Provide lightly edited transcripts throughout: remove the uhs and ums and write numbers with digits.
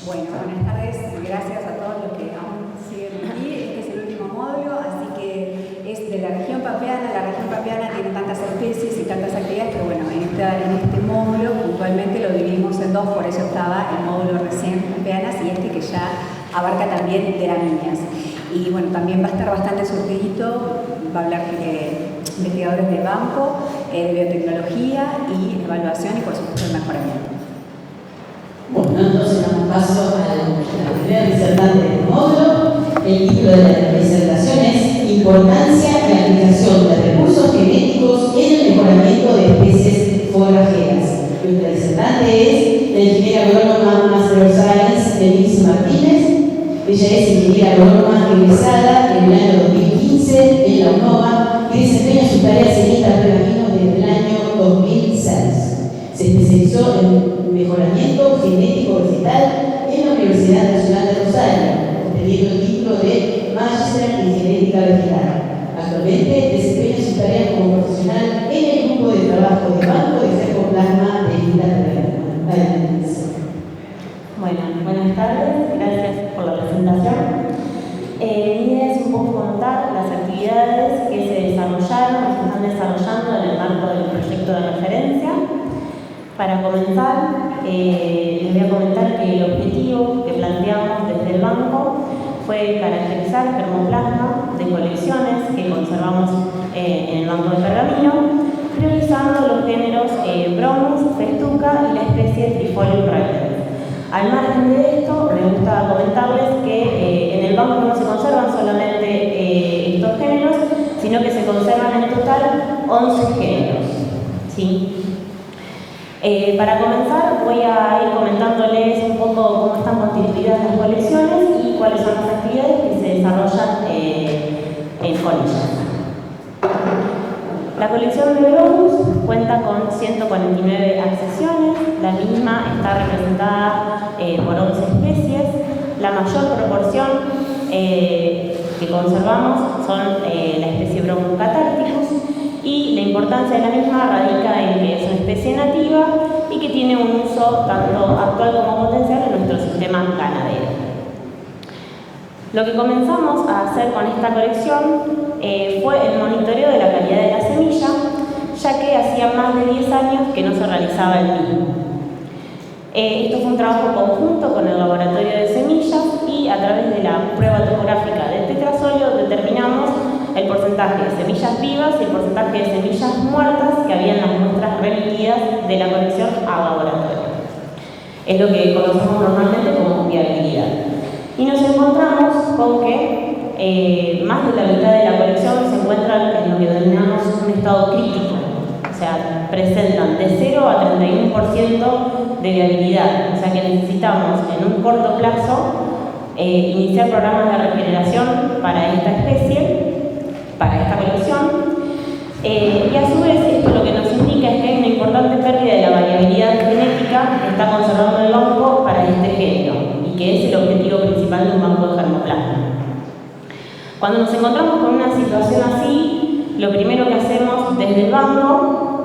Bueno, buenas tardes, gracias a todos los que aún siguen aquí. Este es el último módulo, así que es de la región pampeana. La región pampeana tiene tantas especies y tantas actividades que, bueno, en este módulo puntualmente lo dividimos en dos, por eso estaba el módulo recién pampeanas y este que ya abarca también gramíneas. Y bueno, también va a estar bastante surtidito, va a hablar investigadores de banco, de biotecnología y evaluación y por supuesto el mejoramiento. Bueno, entonces damos paso a la primera disertante del módulo. El título de la disertación es Importancia y aplicación de recursos genéticos en el mejoramiento de especies forrajeras. Nuestra disertante es la ingeniera agrónoma Master of Science Denise Martínez. Ella es ingeniera agrónoma egresada en el año 2015 en la UNOVA y desempeña sus tareas en Islas Pergaminos desde el año 2006. Se especializó en mejoramiento genético vegetal en la Universidad Nacional de Rosario, obteniendo el título de Magister en Genética Vegetal. Actualmente desempeña sus tareas como profesional en el grupo de trabajo de banco de cercoplasma de Islas Pergaminos. Bueno, buenas tardes, gracias por la presentación. Mi idea es un poco contar las actividades que se desarrollaron, que se están desarrollando en el marco del proyecto de referencia. Para comenzar, les voy a comentar que el objetivo que planteamos desde el banco fue caracterizar germoplasma de colecciones que conservamos en el banco de pergamino, priorizando los géneros Bromus, Festuca y la especie Trifolium repens. Al margen de esto, me gusta comentarles que en el banco no se conservan solamente estos géneros, sino que se conservan en total 11 géneros. ¿Sí? Para comenzar, voy a ir comentándoles un poco cómo están constituidas las colecciones y cuáles son las actividades que se desarrollan con ellas. La colección de Bromus cuenta con 149 accesiones, la misma está representada por 11 especies. La mayor proporción que conservamos son la especie Bromus catárticus, y la importancia de la misma radica en que es una especie nativa y que tiene un uso tanto actual como potencial en nuestro sistema ganadero. Lo que comenzamos a hacer con esta colección fue el monitoreo de la calidad de la semilla, ya que hacía más de 10 años que no se realizaba el mismo. Esto fue un trabajo conjunto con el laboratorio de semillas y a través de la prueba topográfica del tetrasolio determinamos el porcentaje de semillas vivas y el porcentaje de semillas muertas que había en las muestras remitidas de la colección al laboratorio. Es lo que conocemos normalmente como viabilidad. Y nos encontramos con que más de la mitad de la colección se encuentra en lo que denominamos un estado crítico, o sea, presentan de 0 a 31% de viabilidad, o sea que necesitamos en un corto plazo iniciar programas de regeneración para esta especie, para esta colección, y a su vez esto lo que nos indica es que hay una importante pérdida de la variabilidad genética que está conservando el banco para este género y que es el objetivo principal de un banco de germoplasma. Cuando nos encontramos con una situación así, lo primero que hacemos desde el banco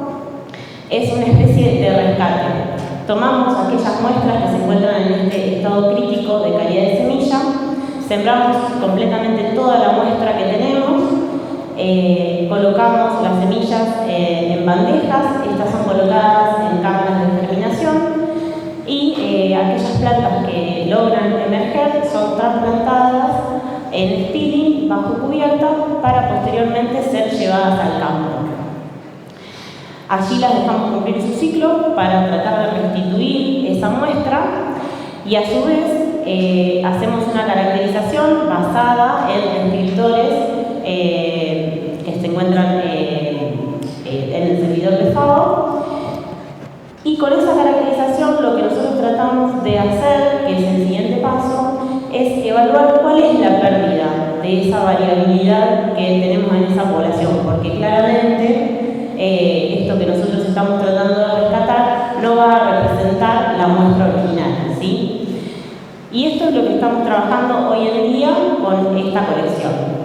es una especie de rescate. Tomamos aquellas muestras que se encuentran en este estado crítico de calidad de semilla, sembramos completamente toda la muestra que tenemos, colocamos las semillas en bandejas, estas son colocadas en cámaras de germinación y aquellas plantas que logran emerger son trasplantadas en spilling bajo cubierta para posteriormente ser llevadas al campo. Allí las dejamos cumplir su ciclo para tratar de restituir esa muestra y a su vez hacemos una caracterización basada en descriptores que se encuentran en el servidor de FAO, y con esa caracterización lo que nosotros tratamos de hacer, que es el siguiente paso, es evaluar cuál es la pérdida de esa variabilidad que tenemos en esa población, porque claramente esto que nosotros estamos tratando de rescatar no va a representar la muestra original, ¿sí? Y esto es lo que estamos trabajando hoy en día con esta colección.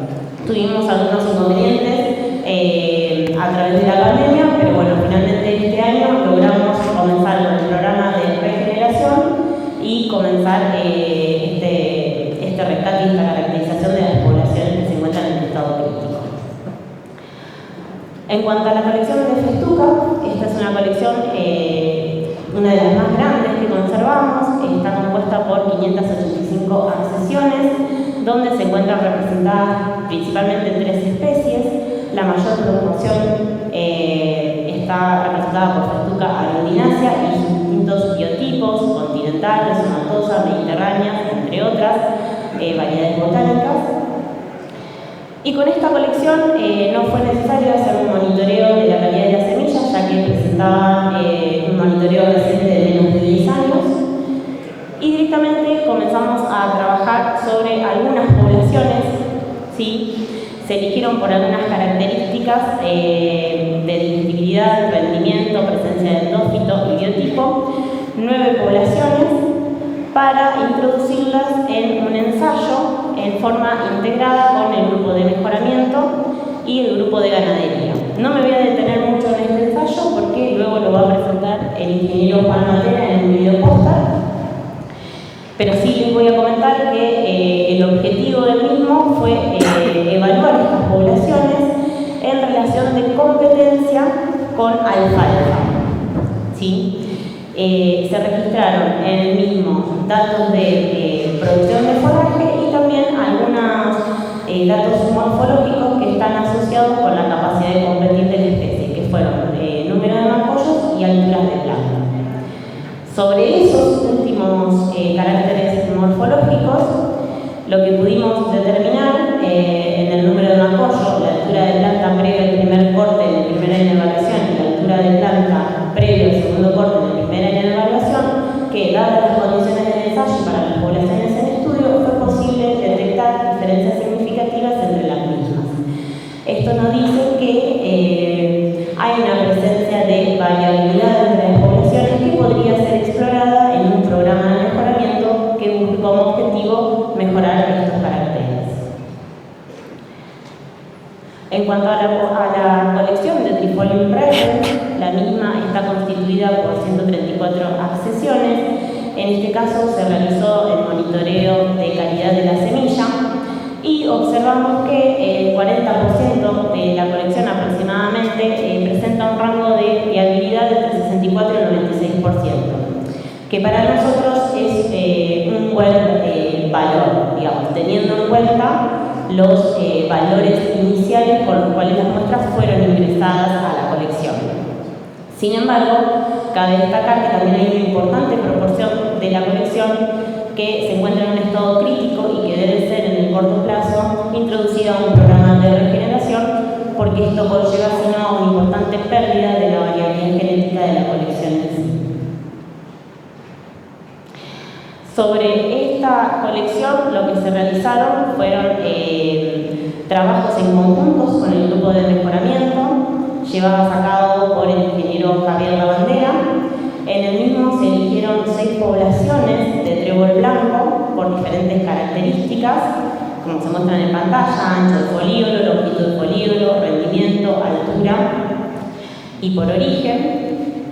Tuvimos algunos inconvenientes a través de la pandemia, pero bueno, finalmente este año logramos comenzar con el programa de regeneración y comenzar este rescate y esta caracterización de las poblaciones que se encuentran en estado crítico. En cuanto a la colección de Festuca, esta es una colección, una de las más grandes que conservamos, está compuesta por 585 accesiones, donde se encuentran representadas principalmente 3 especies. La mayor proporción está representada por Festuca aerodinacia y sus distintos biotipos, continentales, somatosa, mediterráneas, entre otras variedades botánicas. Y con esta colección no fue necesario hacer un monitoreo de la calidad de las semillas, ya que presentaba un monitoreo reciente de menos de 10 años. Y directamente comenzamos a trabajar sobre algunas poblaciones, ¿sí? Se eligieron por algunas características de digestibilidad, rendimiento, presencia de endófito y biotipo, 9 poblaciones para introducirlas en un ensayo en forma integrada con el grupo de mejoramiento y el grupo de ganadería. No me voy a detener mucho en este ensayo porque luego lo va a presentar el ingeniero Juan Matera en un video póster, pero sí les voy a comentar que el objetivo del mismo fue evaluar estas poblaciones en relación de competencia con alfalfa, ¿sí? Se registraron en el mismo datos de producción de forraje y también algunos datos morfológicos que están asociados con la capacidad de competir de la especie, que fueron número de macollos y alturas de planta. Sobre esos últimos caracteres morfológicos, lo que pudimos determinar en el número de macollo, la altura de planta previo al primer corte en el primer año de evaluación y la altura de planta previo al segundo corte en el primer año de evaluación, que dadas las condiciones del ensayo para las poblaciones en estudio, fue posible detectar diferencias significativas entre las mismas. Esto nos dice que hay una presencia de variabilidad entre las poblaciones que podría ser explorada en un programa de mejoramiento que busque como objetivo mejorar estos caracteres. En cuanto a la colección de Trifolium referens, la misma está constituida por 134 accesiones. En este caso se realizó el monitoreo de calidad de la semilla y observamos que el 40% de la colección aproximadamente presenta un rango de viabilidad entre 64 y 96%, que para nosotros es un buen valor, digamos, teniendo en cuenta los valores iniciales con los cuales las muestras fueron ingresadas a la colección. Sin embargo, cabe destacar que también hay una importante proporción de la colección que se encuentra en un estado crítico y que debe ser en el corto plazo introducida a un programa de regeneración, porque esto conlleva sino a una importante pérdida de la variabilidad genética de la colección en sí. Sobre esta colección lo que se realizaron fueron trabajos en conjuntos con el grupo de mejoramiento, llevados a cabo por el ingeniero Javier Lavandera. En el mismo se eligieron 6 poblaciones de trébol blanco por diferentes características, como se muestran en pantalla: ancho de folíolo, longitud de folíolo, rendimiento, altura y por origen.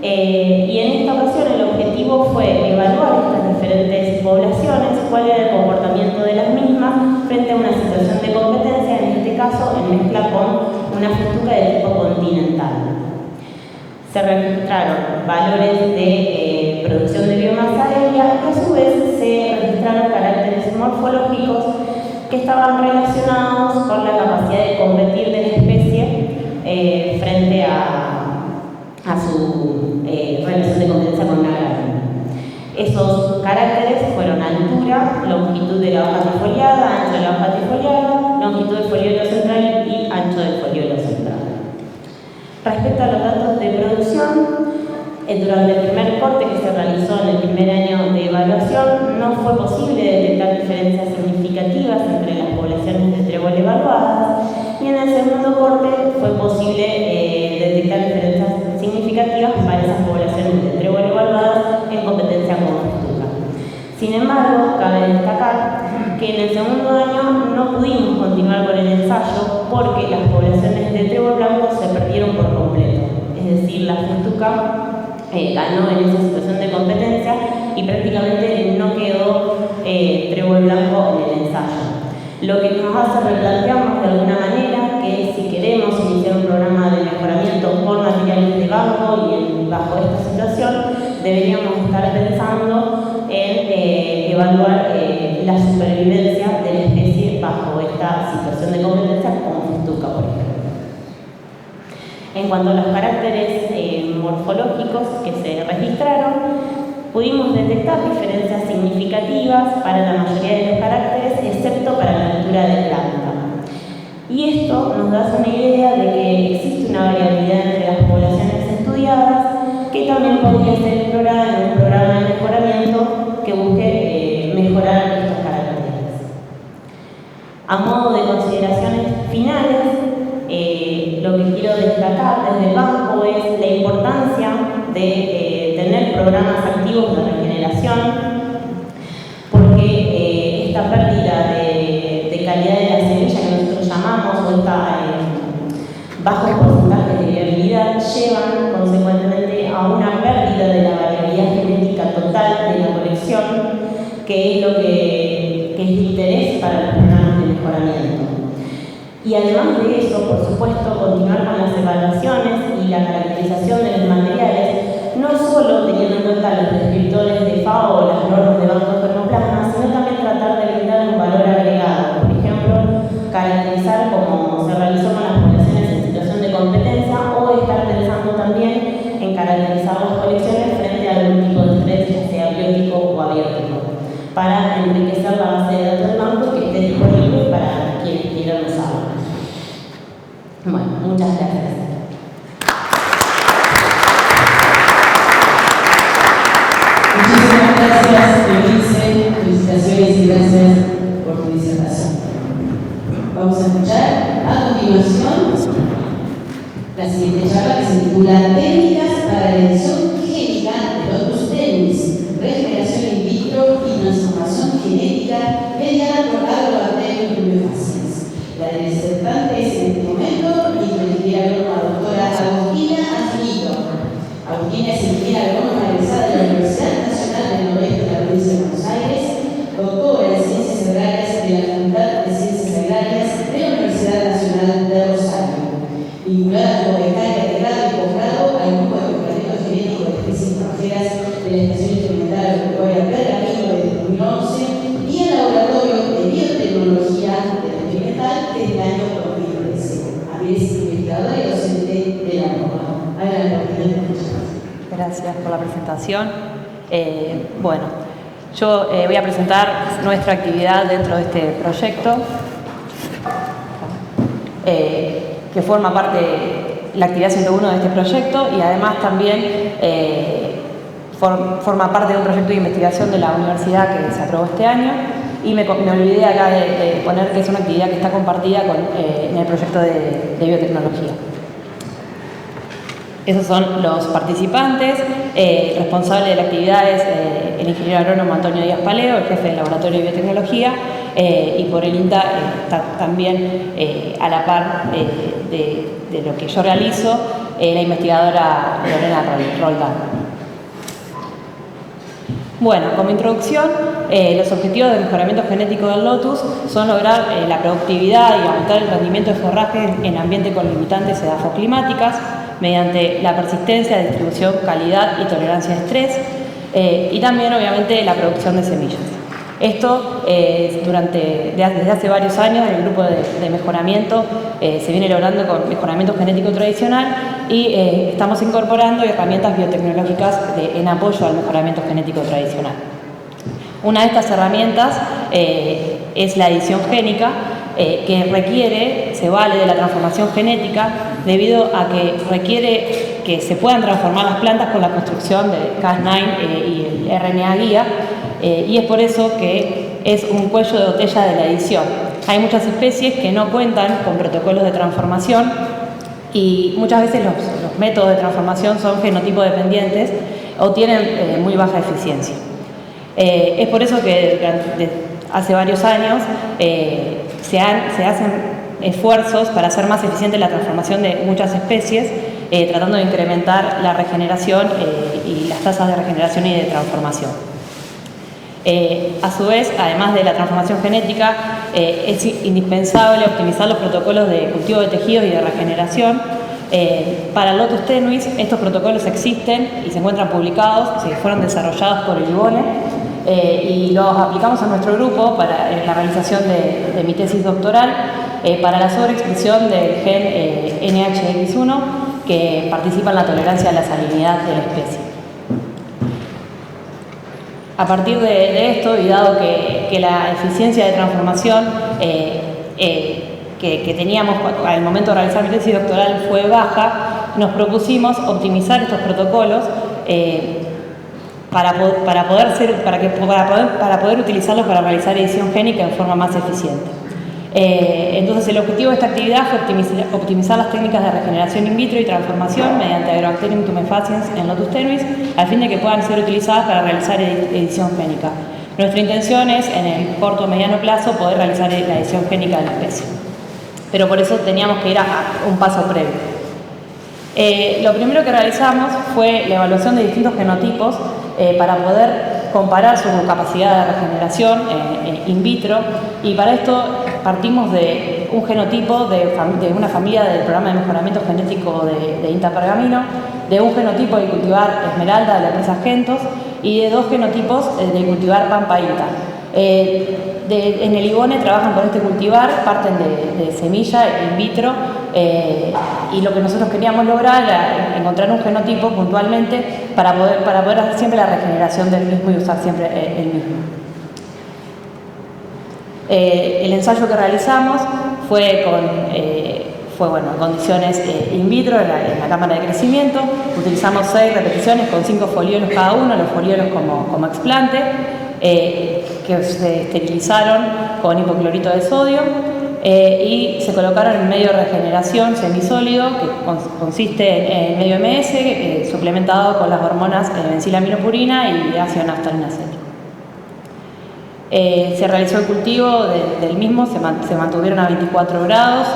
Y en esta ocasión el objetivo fue evaluar estas diferentes poblaciones, cuál era el comportamiento de las mismas frente a una situación de competencia, en este caso en mezcla con una festuca de tipo continental. Se registraron valores de producción de biomasa aérea y a su vez se registraron caracteres morfológicos que estaban relacionados con la capacidad de competir de la especie frente a su relación de competencia con la gramínea. Esos caracteres fueron altura, longitud de la hoja trifoliada, ancho de la hoja trifoliada, longitud del foliolo central y ancho del foliolo central. Respecto a los datos de producción, durante el primer corte que se realizó en el primer año de evaluación, no fue posible detectar diferencias significativas entre las poblaciones de trébol evaluadas, y en el segundo corte fue posible detectar diferencias significativas para esas poblaciones de trébol evaluadas en competencia con festuca. Sin embargo, cabe destacar que en el segundo año no pudimos continuar con el ensayo porque las poblaciones de trébol blanco se perdieron por completo. Es decir, la festuca ganó en esa situación de competencia y prácticamente no quedó trébol blanco en el ensayo. Lo que nos hace replantearnos de alguna manera que si queremos iniciar un programa de mejoramiento con materiales de banco y bajo esta situación, deberíamos estar pensando en evaluar la supervivencia de la especie bajo esta situación de competencia como Festuca, por ejemplo. En cuanto a los caracteres morfológicos que se registraron, pudimos detectar diferencias significativas para la mayoría de los caracteres, excepto para la altura de planta. Y esto nos da una idea de que existe una variabilidad entre las poblaciones estudiadas que también podría ser explorada en un programa de mejoramiento que busque mejorar estos caracteres. A modo de consideraciones finales, lo que quiero destacar desde el banco es la importancia de tener programas activos de regeneración, porque esta pérdida de calidad de la semilla que nosotros llamamos, o esta bajos porcentajes de viabilidad, llevan consecuentemente a una pérdida de la variabilidad genética total de la colección, que es lo que es de interés para los programas de mejoramiento. Y además de eso, por supuesto, continuar con las evaluaciones y la caracterización de los materiales, no solo teniendo en cuenta los descriptores de FAO o las normas de banco de germoplasma, sino también tratar de brindar un valor agregado. Por ejemplo, caracterizar como se realizó con las poblaciones en situación de competencia, o estar pensando también en caracterizar las colecciones frente a algún tipo de estrés, ya sea biótico o abiótico, para enriquecer la base de datos del banco que esté disponible para quienes quieran usarlo. Bueno, muchas gracias. Muchísimas gracias, Eunice. Felicitaciones y gracias por tu disertación. Vamos a escuchar a continuación la siguiente charla, que se titula Técnicas para la edición génica de Lotus Tenis, regeneración in vitro y transformación genética mediada por agrobacterias tuberculosis. La disertante es en este momento la ingeniera agrónoma doctora Agustina Angelito. Agustina es ingeniera agrónoma egresada de la Universidad Nacional del Noroeste de la provincia de Buenos Aires, doctora en Ciencias Agrarias de la Facultad de Ciencias Agrarias de la Universidad Nacional de Rosario, vinculada como becaria de grado y posgrado al grupo de mejoramiento genético de especies extranjeras de la Estación Experimental Agropecuaria Pergamino desde 2011 y al laboratorio de biotecnología experimental desde el año 2013. Es investigadora y docente de la norma. Adelante, muchas gracias. Gracias por la presentación. Bueno, yo voy a presentar nuestra actividad dentro de este proyecto, que forma parte de la actividad 101 de este proyecto y además también forma parte de un proyecto de investigación de la universidad que se aprobó este año. Y me olvidé acá de poner que es una actividad que está compartida en el proyecto de biotecnología. Esos son los participantes. El responsable de la actividad es el ingeniero agrónomo Antonio Díaz Paleo, el jefe del laboratorio de biotecnología, y por el INTA está también a la par de lo que yo realizo, la investigadora Lorena Roldán. Bueno, como introducción, los objetivos de mejoramiento genético del Lotus son lograr la productividad y aumentar el rendimiento de forraje en ambiente con limitantes edafoclimáticas mediante la persistencia, distribución, calidad y tolerancia a estrés, y también, obviamente, la producción de semillas. Esto, desde hace varios años, el grupo de mejoramiento se viene logrando con mejoramiento genético tradicional y estamos incorporando herramientas biotecnológicas en apoyo al mejoramiento genético tradicional. Una de estas herramientas es la edición génica, que se vale de la transformación genética debido a que requiere que se puedan transformar las plantas con la construcción de Cas9 y el RNA guía, y es por eso que es un cuello de botella de la edición. Hay muchas especies que no cuentan con protocolos de transformación y muchas veces los métodos de transformación son genotipo dependientes o tienen muy baja eficiencia. Es por eso que hace varios años se hacen esfuerzos para hacer más eficiente la transformación de muchas especies tratando de incrementar la regeneración y las tasas de regeneración y de transformación. A su vez, además de la transformación genética, es indispensable optimizar los protocolos de cultivo de tejidos y de regeneración. Para el Lotus tenuis, estos protocolos existen y se encuentran publicados, fueron desarrollados por el IBONE y los aplicamos a nuestro grupo para la realización de mi tesis doctoral para la sobreexpresión del gen NHX1 que participa en la tolerancia a la salinidad de la especie. A partir de esto, y dado que la eficiencia de transformación que teníamos al momento de realizar mi tesis doctoral fue baja, nos propusimos optimizar estos protocolos para poder utilizarlos para realizar edición génica en forma más eficiente. Entonces, el objetivo de esta actividad fue optimizar las técnicas de regeneración in vitro y transformación mediante Agrobacterium tumefaciens en Lotus tenuis, al fin de que puedan ser utilizadas para realizar edición génica. Nuestra intención es, en el corto o mediano plazo, poder realizar la edición génica de la especie. Pero por eso teníamos que ir a un paso previo. Lo primero que realizamos fue la evaluación de distintos genotipos para poder comparar su capacidad de regeneración in vitro, y para esto partimos de un genotipo de una familia del programa de mejoramiento genético de INTA Pergamino, de un genotipo de cultivar esmeralda de la empresa Gentos y de dos genotipos de cultivar Pampa INTA. En el IBONE trabajan con este cultivar, parten de semilla in vitro, y lo que nosotros queríamos lograr era encontrar un genotipo puntualmente para poder hacer siempre la regeneración del mismo y usar siempre el mismo. El ensayo que realizamos fue en condiciones in vitro en la cámara de crecimiento. Utilizamos 6 repeticiones con 5 foliolos cada uno, los foliolos como explante, que se esterilizaron con hipoclorito de sodio y se colocaron en medio de regeneración semisólido que consiste en medio MS suplementado con las hormonas benzilaminopurina y ácido naftalina acético. Se realizó el cultivo del mismo, se mantuvieron a 24 grados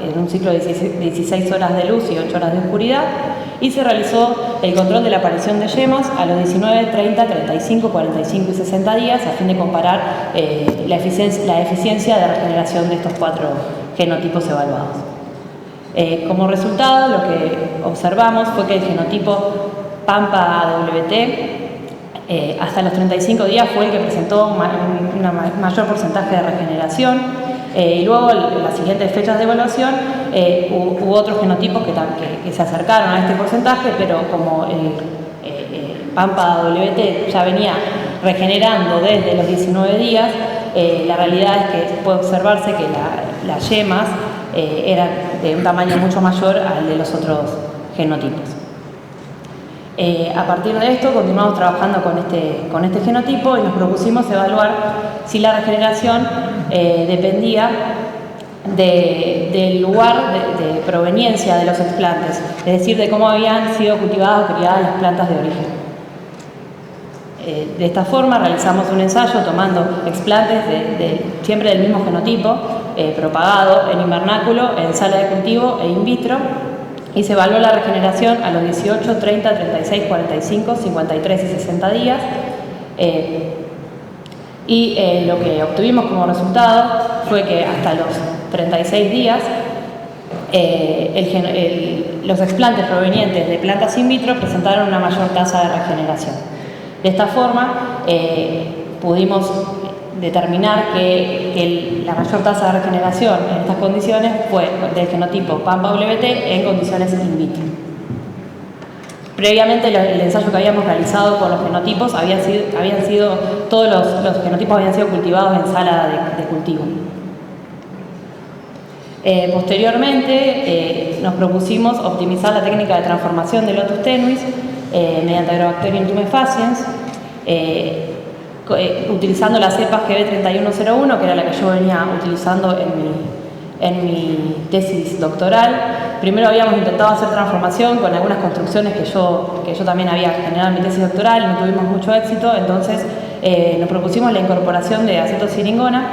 en un ciclo de 16 horas de luz y 8 horas de oscuridad, y se realizó el control de la aparición de yemas a los 19, 30, 35, 45 y 60 días a fin de comparar la eficiencia de regeneración de estos 4 genotipos evaluados. Como resultado, lo que observamos fue que el genotipo Pampa-WT hasta los 35 días fue el que presentó un mayor porcentaje de regeneración, y luego en las siguientes fechas de evaluación hubo otros genotipos que se acercaron a este porcentaje, pero como el Pampa-WT ya venía regenerando desde los 19 días, la realidad es que puede observarse que las yemas eran de un tamaño mucho mayor al de los otros genotipos. A partir de esto continuamos trabajando con este genotipo y nos propusimos evaluar si la regeneración dependía del lugar de proveniencia de los explantes, es decir, de cómo habían sido cultivadas o criadas las plantas de origen. De esta forma realizamos un ensayo tomando explantes siempre del mismo genotipo, propagado en invernáculo, en sala de cultivo e in vitro, y se evaluó la regeneración a los 18, 30, 36, 45, 53 y 60 días. Lo que obtuvimos como resultado fue que hasta los 36 días los explantes provenientes de plantas in vitro presentaron una mayor tasa de regeneración. De esta forma pudimos determinar que la mayor tasa de regeneración en estas condiciones fue del genotipo Pampa-WT en condiciones in vitro. Previamente el ensayo que habíamos realizado con los genotipos todos los genotipos habían sido cultivados en sala de cultivo. Posteriormente nos propusimos optimizar la técnica de transformación de Lotus tenuis mediante Agrobacterium tumefaciens, utilizando la cepa GB3101, que era la que yo venía utilizando en mi tesis doctoral. Primero habíamos intentado hacer transformación con algunas construcciones que yo también había generado en mi tesis doctoral y no tuvimos mucho éxito, entonces nos propusimos la incorporación de acetosiringona,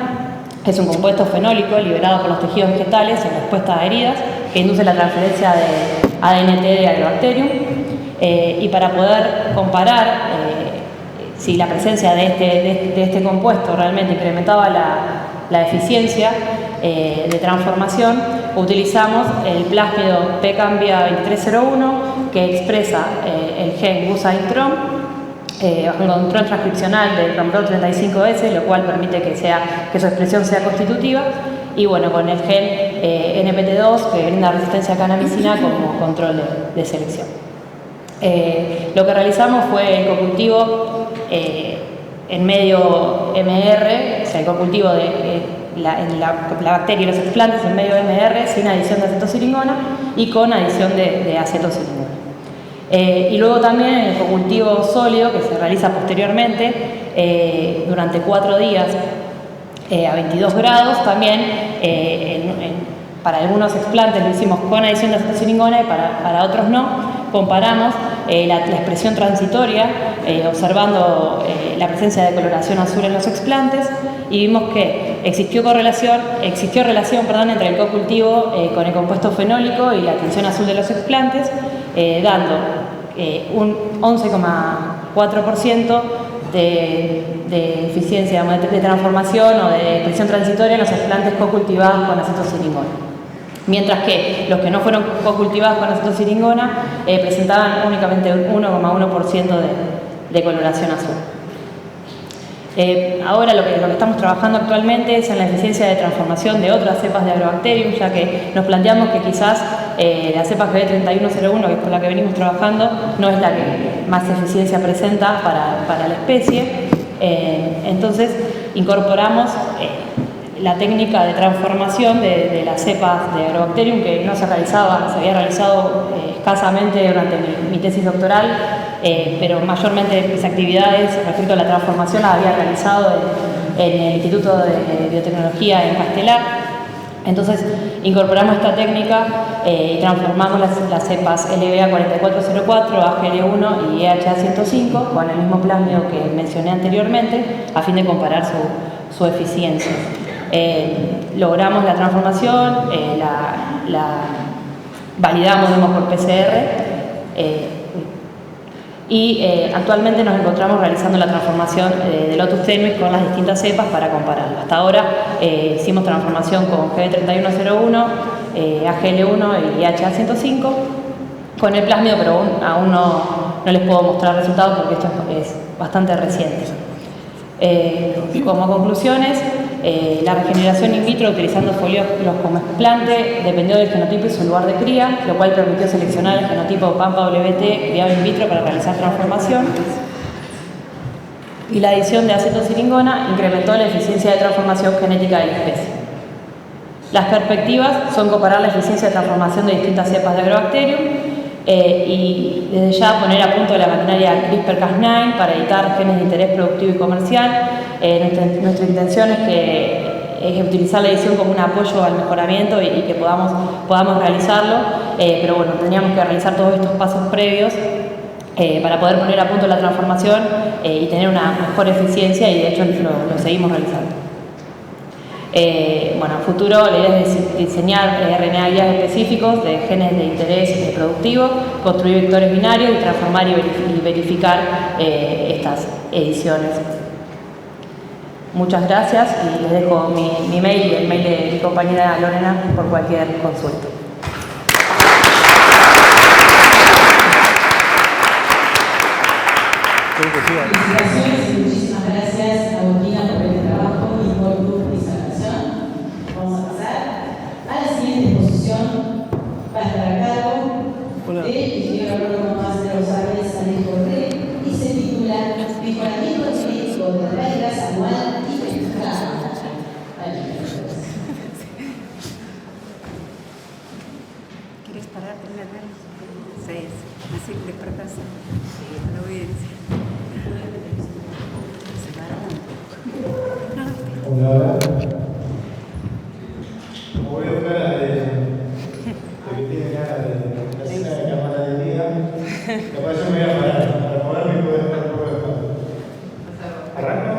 que es un compuesto fenólico liberado por los tejidos vegetales en respuesta a heridas, que induce la transferencia de ADNT de Agrobacterium, y para poder comparar si la presencia de este compuesto realmente incrementaba la eficiencia de transformación, utilizamos el plásmido PCambia 2301 que expresa el gen gusaintron, un control transcripcional del cromosomo 35S, lo cual permite que su expresión sea constitutiva, y bueno, con el gen NPT2 que brinda resistencia a canamicina como control de selección. Lo que realizamos fue el cocultivo en medio MR, o sea, el cocultivo de la bacteria y los explantes en medio MR sin adición de acetosiringona y con adición de acetosiringona. Y luego también en el cocultivo sólido que se realiza posteriormente durante 4 días a 22 grados, también para algunos explantes lo hicimos con adición de acetosiringona y para otros no. Comparamos la expresión transitoria observando la presencia de coloración azul en los explantes y vimos que existió relación entre el cocultivo con el compuesto fenólico y la tensión azul de los explantes, dando un 11,4% de eficiencia de transformación o de expresión transitoria en los explantes cocultivados con acetosiringona. Mientras que los que no fueron cocultivados con acetosiringona presentaban únicamente un 1,1% de coloración azul. Ahora lo que estamos trabajando actualmente es en la eficiencia de transformación de otras cepas de Agrobacterium, ya que nos planteamos que quizás la cepa GB3101, que es por la que venimos trabajando, no es la que más eficiencia presenta para la especie. Entonces incorporamos la técnica de transformación de las cepas de Agrobacterium, que no se había realizado escasamente durante mi tesis doctoral, pero mayormente mis actividades respecto a la transformación las había realizado en el Instituto de Biotecnología en Castelar. Entonces incorporamos esta técnica y transformamos las cepas LBA4404, AGL1 y EHA105 con el mismo plásmido que mencioné anteriormente a fin de comparar su eficiencia. Logramos la transformación, la validamos por PCR y actualmente nos encontramos realizando la transformación de Lotus tenuis con las distintas cepas para compararlo. Hasta ahora hicimos transformación con GB3101, AGL1 y EHA105 con el plásmido, pero aún no les puedo mostrar resultados porque esto es bastante reciente. Como conclusiones, la regeneración in vitro utilizando folíolos como explante dependió del genotipo y su lugar de cría, lo cual permitió seleccionar el genotipo PAMPA-WT criado in vitro para realizar transformación. Y la adición de acetosiringona incrementó la eficiencia de transformación genética de la especie. Las perspectivas son comparar la eficiencia de transformación de distintas cepas de Agrobacterium y desde ya poner a punto la maquinaria CRISPR-Cas9 para editar genes de interés productivo y comercial. Nuestra intención es utilizar la edición como un apoyo al mejoramiento y que podamos realizarlo, pero bueno, tendríamos que realizar todos estos pasos previos para poder poner a punto la transformación y tener una mejor eficiencia, y de hecho lo seguimos realizando. Bueno, en futuro la idea es diseñar RNA guías específicos de genes de interés productivo, construir vectores binarios y transformar y verificar estas ediciones. Muchas gracias y les dejo mi mail y el mail de mi compañera Lorena por cualquier consulta. Felicitaciones y muchísimas gracias, Agustina, por el trabajo y por tu presentación. Vamos a pasar a la siguiente exposición. Va a estar a cargo del ingeniero agrónomo Marcelo González Alejo y se titula Mejoramiento genético de reglas anual y verificado. ¿Quieres parar una vez? Sí, así despertarse a la audiencia. Hola. Como voy a buscar de que tiene ganas de hacer la cámara del día, capaz yo me voy a parar para moverme y poder estar un poco de espacio. ¿Arranco?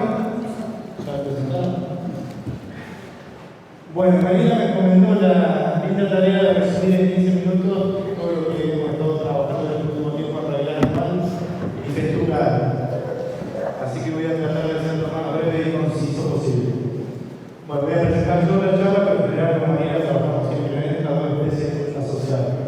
¿Ya presentaron? Bueno, Marina me comentó linda tarea de resumir en 15 minutos todo lo que hemos estado trabajando en el último tiempo en realidad anual y festival. Así que voy a tratar de ser lo más breve y conciso posible. Bueno, voy a presentar yo la charla, pero en general como manera trabajamos siempre en estas dos especies asociadas.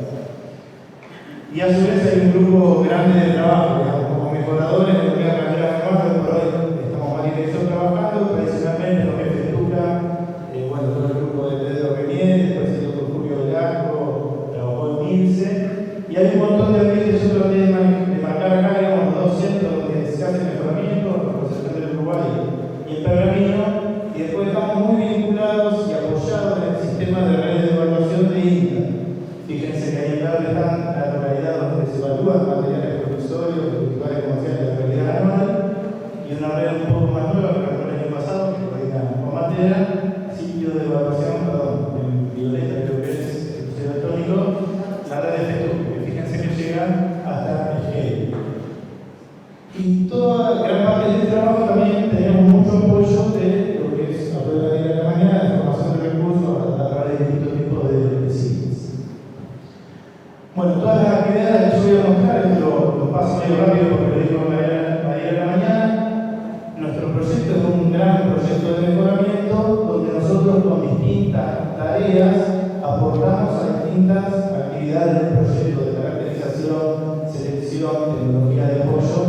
Y a su vez hay un grupo grande de trabajo, digamos, como mejoradores de una manera formal, por hoy estamos más directos trabajando, tradicionalmente lo que es FETUCA, bueno, todo el grupo de Pedro Remier, después el doctor Julio Velasco, trabajó en MILCE, y hay un montón de ambientes, yo traté de marcar acá, digamos, los 2 centros donde se hace mejoramiento, la Asociación del Uruguay y el Pergamino, y después estamos muy vinculados y apoyados en el sistema de redes de evaluación de INTA. Fíjense que ahí en verde están la localidad donde se evalúan materiales provisorios, culturales comerciales de realidad anual, y una red un poco más nueva que arrancó el año pasado, que fue la Comatera, sitio de evaluación, en violeta creo que es el museo electrónico, la red de FETUC, que fíjense que llega hasta el GEL. Y toda gran parte de este trabajo también tenemos mucho apoyo de lo que es a toda la vida de la mañana, la formación de recursos a través de distintos tipos de siglas. Bueno, todas las actividades que yo voy a mostrar, lo paso medio rápido porque lo digo María de la mañana. Nuestro proyecto es un gran proyecto de mejoramiento donde nosotros con distintas tareas aportamos a distintas actividades del proyecto de caracterización, selección, tecnología de apoyo.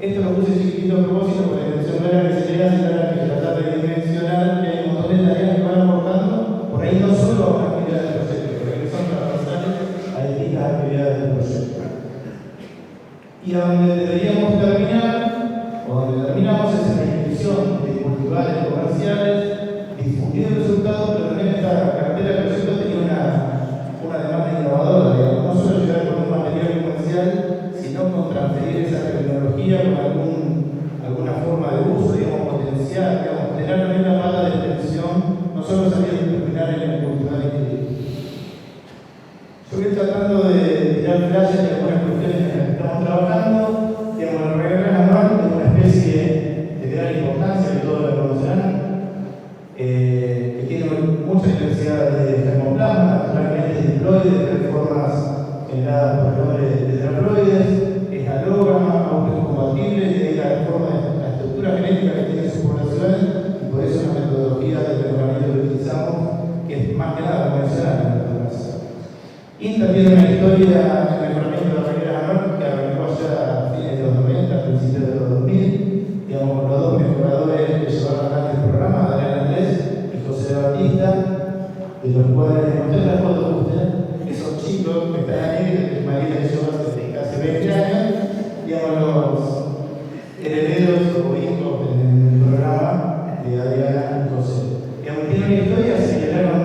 Esto lo puse chiquitito a propósito porque la intención no era que se lea, sino era que tratar de dimensionar que hay un montón de tareas que van aportando, por ahí no solo a una actividad del proyecto, pero que son transversales a distintas actividades del proyecto. Y a donde deberíamos terminar, o donde terminamos, es en la inscripción de culturales comerciales, difundir el resultado, pero también esta cartera de proyectos tenía una demanda innovadora, digamos, no solo llegar con un material comercial, sino con transferir esa tecnología con alguna forma de uso, digamos, potencial, digamos, tener también una pata de extensión, no solo salir y terminar en el cultural increíble. Yo voy tratando de tirar flashes de algunas cuestiones en las que estamos trabajando. Digamos, el regreso anual es una especie de gran importancia que todos la conocerán, que tiene mucha diversidad de germoplasma, naturalmente diploides, de formas generadas por el nombre de tetraploides, es alógama, autocompatible, y de la forma de la estructura genética que tiene sus poblaciones, y por eso la metodología de mejoramiento que utilizamos, que es más que nada convencional en nuestro caso. INTA tiene una historia de mejoramiento de la reguera anual que arrancó ya a fines de los 90, a principios de los 2000, digamos, con los dos mejoradores que llevaron adelante el programa, Adrián Andrés y José Batista, de los cuales les mostré la foto de ustedes, esos chicos que están ahí, que María y yo hace casi 20 años, digamos, los herederos o hijos del programa de Adrián y José. Digamos, tiene una historia, se generaron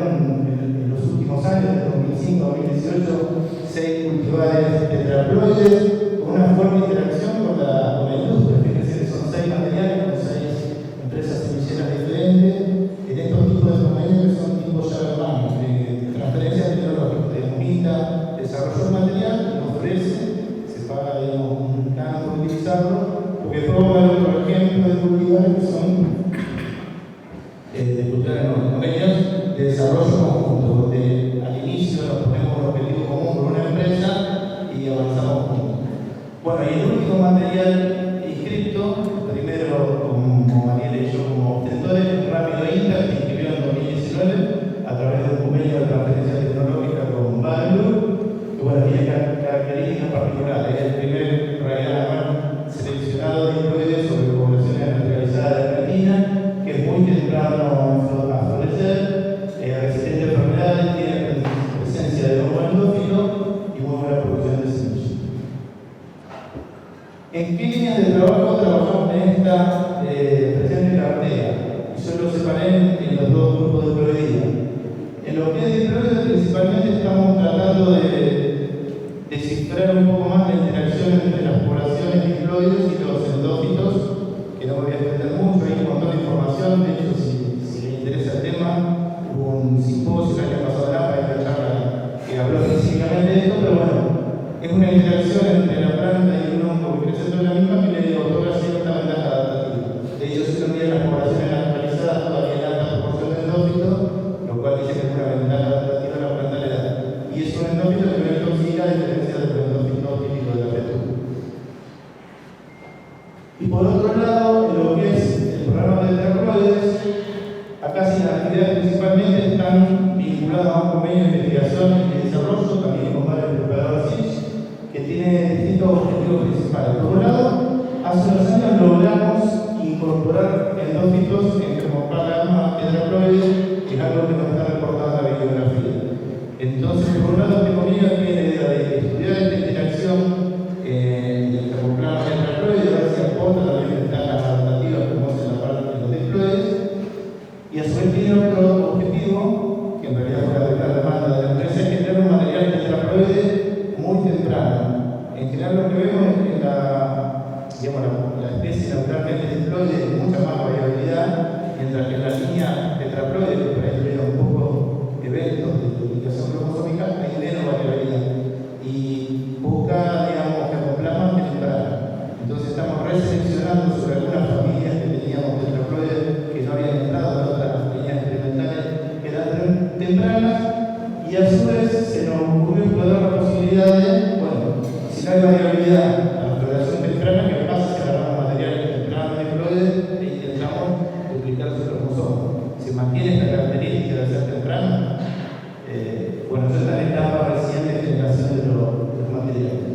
en los últimos años, de 2005 a 2018, 6 cultivares tetraploides, con una fuerte interacción con la industria. Fíjense que son 6 materiales, con 6 empresas semilleras diferentes, en estos tipos de convenios que son tipos ya hermanos, de transferencia tecnológica, de MITA, desarrolló el material, lo ofrece, se paga, digamos, un canon por utilizarlo, porque puedo dar otro ejemplo de cultivares que son de cultivares no, convenios de desarrollo conjunto, donde al inicio nos ponemos un objetivo común con una empresa y avanzamos juntos. Bueno, y el último material inscrito, primero como Mariela y yo como obtentores, Rápido INTA, que se inscribió en 2019 a través de un convenio de transferencia tecnológica con Badlu, que bueno, tiene características particulares. Es el primer realidad anual seleccionado de diploides sobre poblaciones naturalizadas de Argentina, que es muy temprano a florecer, resistente a enfermedades, tiene presencia de hongo endófilo y muy buena producción de semillas. ¿En qué líneas de trabajo trabajamos en esta presente cartera? Y yo lo separé en los dos grupos de proveedía. En lo que es diploides, principalmente estamos tratando de descifrar un poco más la interacción entre las poblaciones diploides y los endófitos, que no me voy a extender mucho, hay un montón de información. De hecho, si les interesa el tema, hubo un simposio el año pasado en APA, una charla que habló específicamente de esto, pero bueno, es una interacción entre la planta y un hongo que crece sobre la misma que le otorga cierta ventaja adaptativa. De hecho, si uno mira las poblaciones naturalizadas, todavía hay alta proporción de endófitos, lo cual dice que es una ventaja adaptativa a la planta Acá sí las actividades principalmente están vinculadas a un convenio de investigación y desarrollo, también con varios preparadores que tiene distintos objetivos principales. Por un lado, hace unos años logramos incorporar endófitos en Germoplasma tetraploides, que es algo que nos está reportando la bibliografía. Entonces, por un lado, este convenio tiene la idea de estudiar esta interacción del Germoplasma tetraploide, a ver si aporta también ventajas adaptativas como es en la parte de los diploides. Y a su vez tiene otro objetivo, que en realidad fue la demanda de la empresa, es generar un material tetraploide muy temprano. En general lo que vemos es que la especie naturalmente diploide tiene mucha más variabilidad, mientras que en la línea tetraploide, que por ahí tuvieron un poco eventos de duplicación cromosómica, hay menos variabilidad. Y busca, germoplasma temprano. Entonces estamos reseleccionando sobre algunas familias que teníamos tetraploides que no habían entrado en otras líneas experimentales que eran tempranas, y a su vez se nos ocurrió explorar la posibilidad de, bueno, si no hay variabilidad a la floración temprana, ¿qué pasa si agarramos materiales tempranos de diploides e intentamos duplicar su cromosoma? ¿Se mantiene esta característica de ser temprana? Bueno, eso está en etapa recién de generación de los materiales.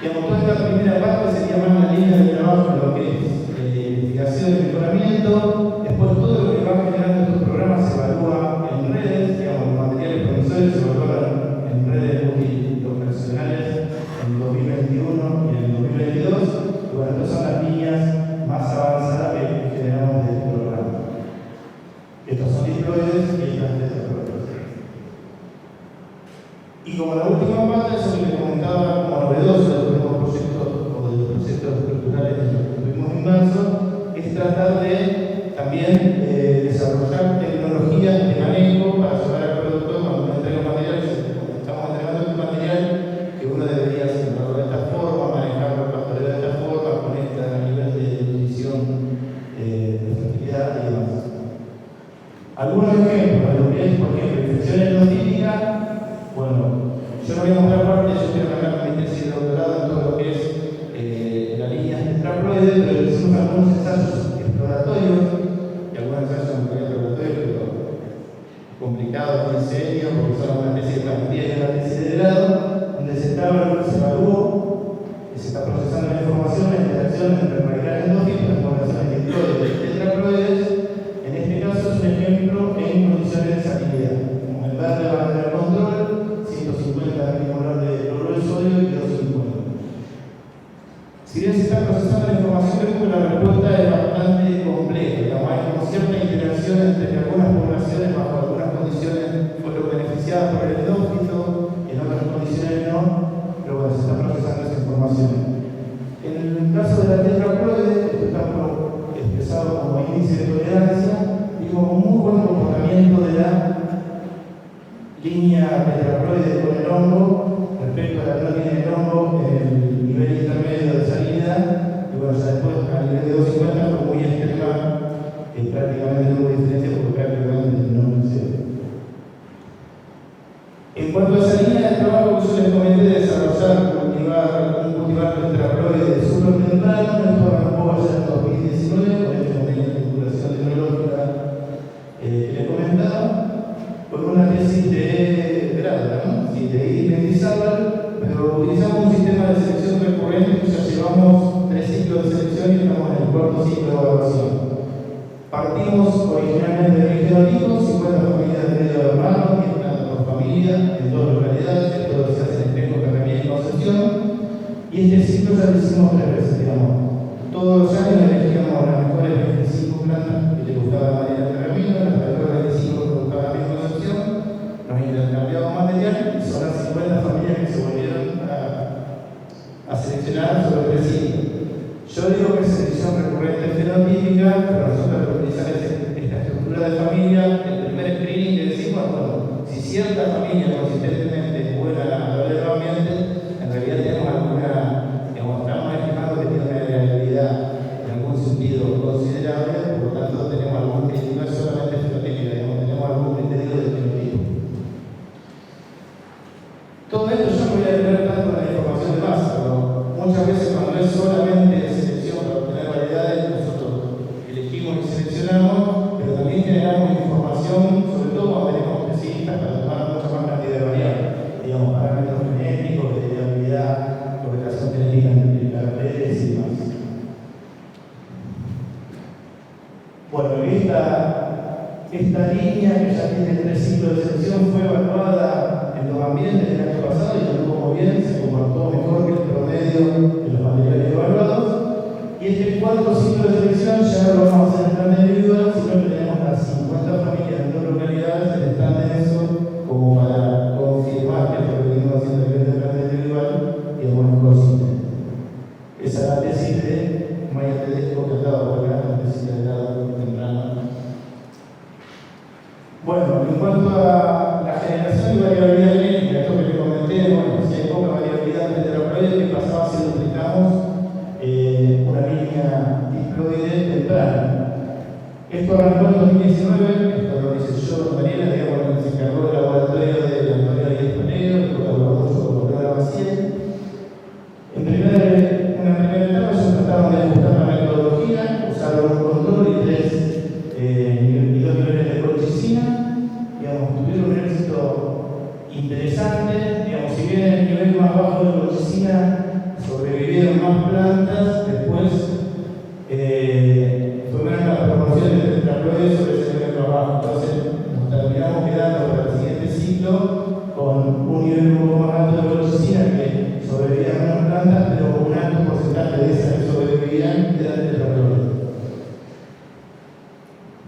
Toda esta primera parte sería más la línea de trabajo de lo que es investigación y mejoramiento. Después todo lo que va generando estos programas se evalúa en redes, los materiales promisorios se evalúan en redes multiprofesionales en 2021 y en 2022. Y bueno, estas son las líneas más avanzadas que generamos de este programa. Estos son diploides y estas tetraploides. Y como la última parte, eso que les comentaba como novedoso de los nuevos proyectos o de los proyectos estructurales en los que estuvimos inmersos, es tratar de también desarrollar tecnologías de manejo para llevar al productor cuando uno entrega materiales. Estamos entregando este material que uno debería sembrarlo de esta forma, manejarlo el pastoreo de esta forma, con este nivel de nutrición, de fertilidad y demás. Algunos ejemplos de lo que es, por ejemplo, infección endocítica. Bueno, yo no voy a mostrar parte, yo quiero sacar mi tesis de doctorado en todo lo que es la línea tetraploide, pero hicimos algunos ensayos exploratorios, y algunos ensayos muy exploratorios, pero complicados, en serio, porque son una especie de plantilla y una tesis de grado, donde se evaluó y se está procesando la información, la interacción entre materiales endófitos, las poblaciones diploides y tetraploides. En este caso es un ejemplo en condiciones de salinidad. Como el verde va a tener control, 150 milimolar de cloruro de sodio y 250. Si bien se está procesando la información, vemos que la respuesta es bastante compleja. Hay como cierta interacción entre que algunas poblaciones bajo algunas condiciones fueron beneficiadas por el endófito, en otras condiciones no, pero bueno, se está procesando esa información. En el caso de la tetraploide, esto está expresado como índice de tolerancia, vimos un muy buen comportamiento de la línea tetraploide con el hongo respecto a la no línea del hongo en el nivel intermedio de salinidad, y bueno, ya después a nivel de 250 fue muy extrema, prácticamente no hubo diferencia porque prácticamente no mencioné. En cuanto a esa línea de trabajo que yo les comenté de desarrollar un cultivar tetraploide súper temprano, esto arrancó allá en 2019 con este convenio de vinculación tecnológica que les comentaba, con una tesis de grado, ¿no? Sí, de Edith Mendizábal, pero utilizamos un sistema de selección recurrente que ya llevamos 3 ciclos de selección y estamos en el 4º ciclo de evaluación. Partimos originalmente del genotipo, 50 familias de medio hermano, que están por familia, en 2 localidades, en todo lo que se hace en Espejo, Carramilla y Concepción, y este ciclo ya lo hicimos 3 veces, digamos. Todos los años elegíamos las mejores 25 plantas que le gustaba la María de Carramilla, las mejores 25 que gustaba la misma Concepción, nos intercambiamos material y son las 50 familias que se volvieron a seleccionar sobre 3 ciclos. Yo digo que es selección recurrente fenotípica, pero nosotros utilizamos esta estructura de familia, el primer screening que decimos, bueno, si cierta familia consistentemente es buena laboralmente, en realidad tenemos alguna, estamos estimando que tiene una variabilidad en algún sentido considerable, por lo tanto tenemos algún criterio, no es solamente fenotípica, tenemos algún criterio de fenotipo. Todo esto yo no voy a tener tanto en la información de masa, pero muchas veces cuando es solamente selección para obtener variedades, nosotros elegimos y seleccionamos ayudamos, pero también generamos información, sobre todo cuando tenemos especialistas para tomar mucha más cantidad de variables, digamos, parámetros genéticos, de viabilidad, correlación genética entre las redes y demás. Bueno, esta línea que ya tiene 3 ciclos de selección fue evaluada en los ambientes del año pasado y estuvo bien, se comportó mejor que el promedio de los materiales evaluados. Y este 4 ciclos de selección ya no lo vamos a hacer en plan individual, sino que tenemos las 50 familias en 2 localidades en plan de eso, como para confirmar que esto que venimos haciendo en el plan individual y es muy consistente. Esa es la tesis de Maya Tedesco, que acaba de volver a la tesis de grado temprano. Bueno, en cuanto a la generación y variabilidad genética, esto que le comenté, bueno, si hay poca variabilidad de tetraploides, ¿qué pasaba si duplicamos una línea diploide temprana? Esto arrancó en 2019, esto lo hice yo, Mariela, digamos, que se encargó del laboratorio de Antonio Díaz Pereiro, que colaboró mucho con Lola Maciel. En una primera etapa ellos trataron de ajustar la metodología, usaron un control y 2 niveles de colchicina, digamos, tuvieron un éxito interesante, digamos, si bien el nivel más bajo de colchicina sobrevivieron más plantas, después fue menos la proporción de tetraploides sobre ese nivel más bajo, entonces nos terminamos quedando para el siguiente ciclo con un nivel un poco más alto de colchicina que sobrevivían menos plantas, pero un alto porcentaje de esas que sobrevivían eran tetraploides.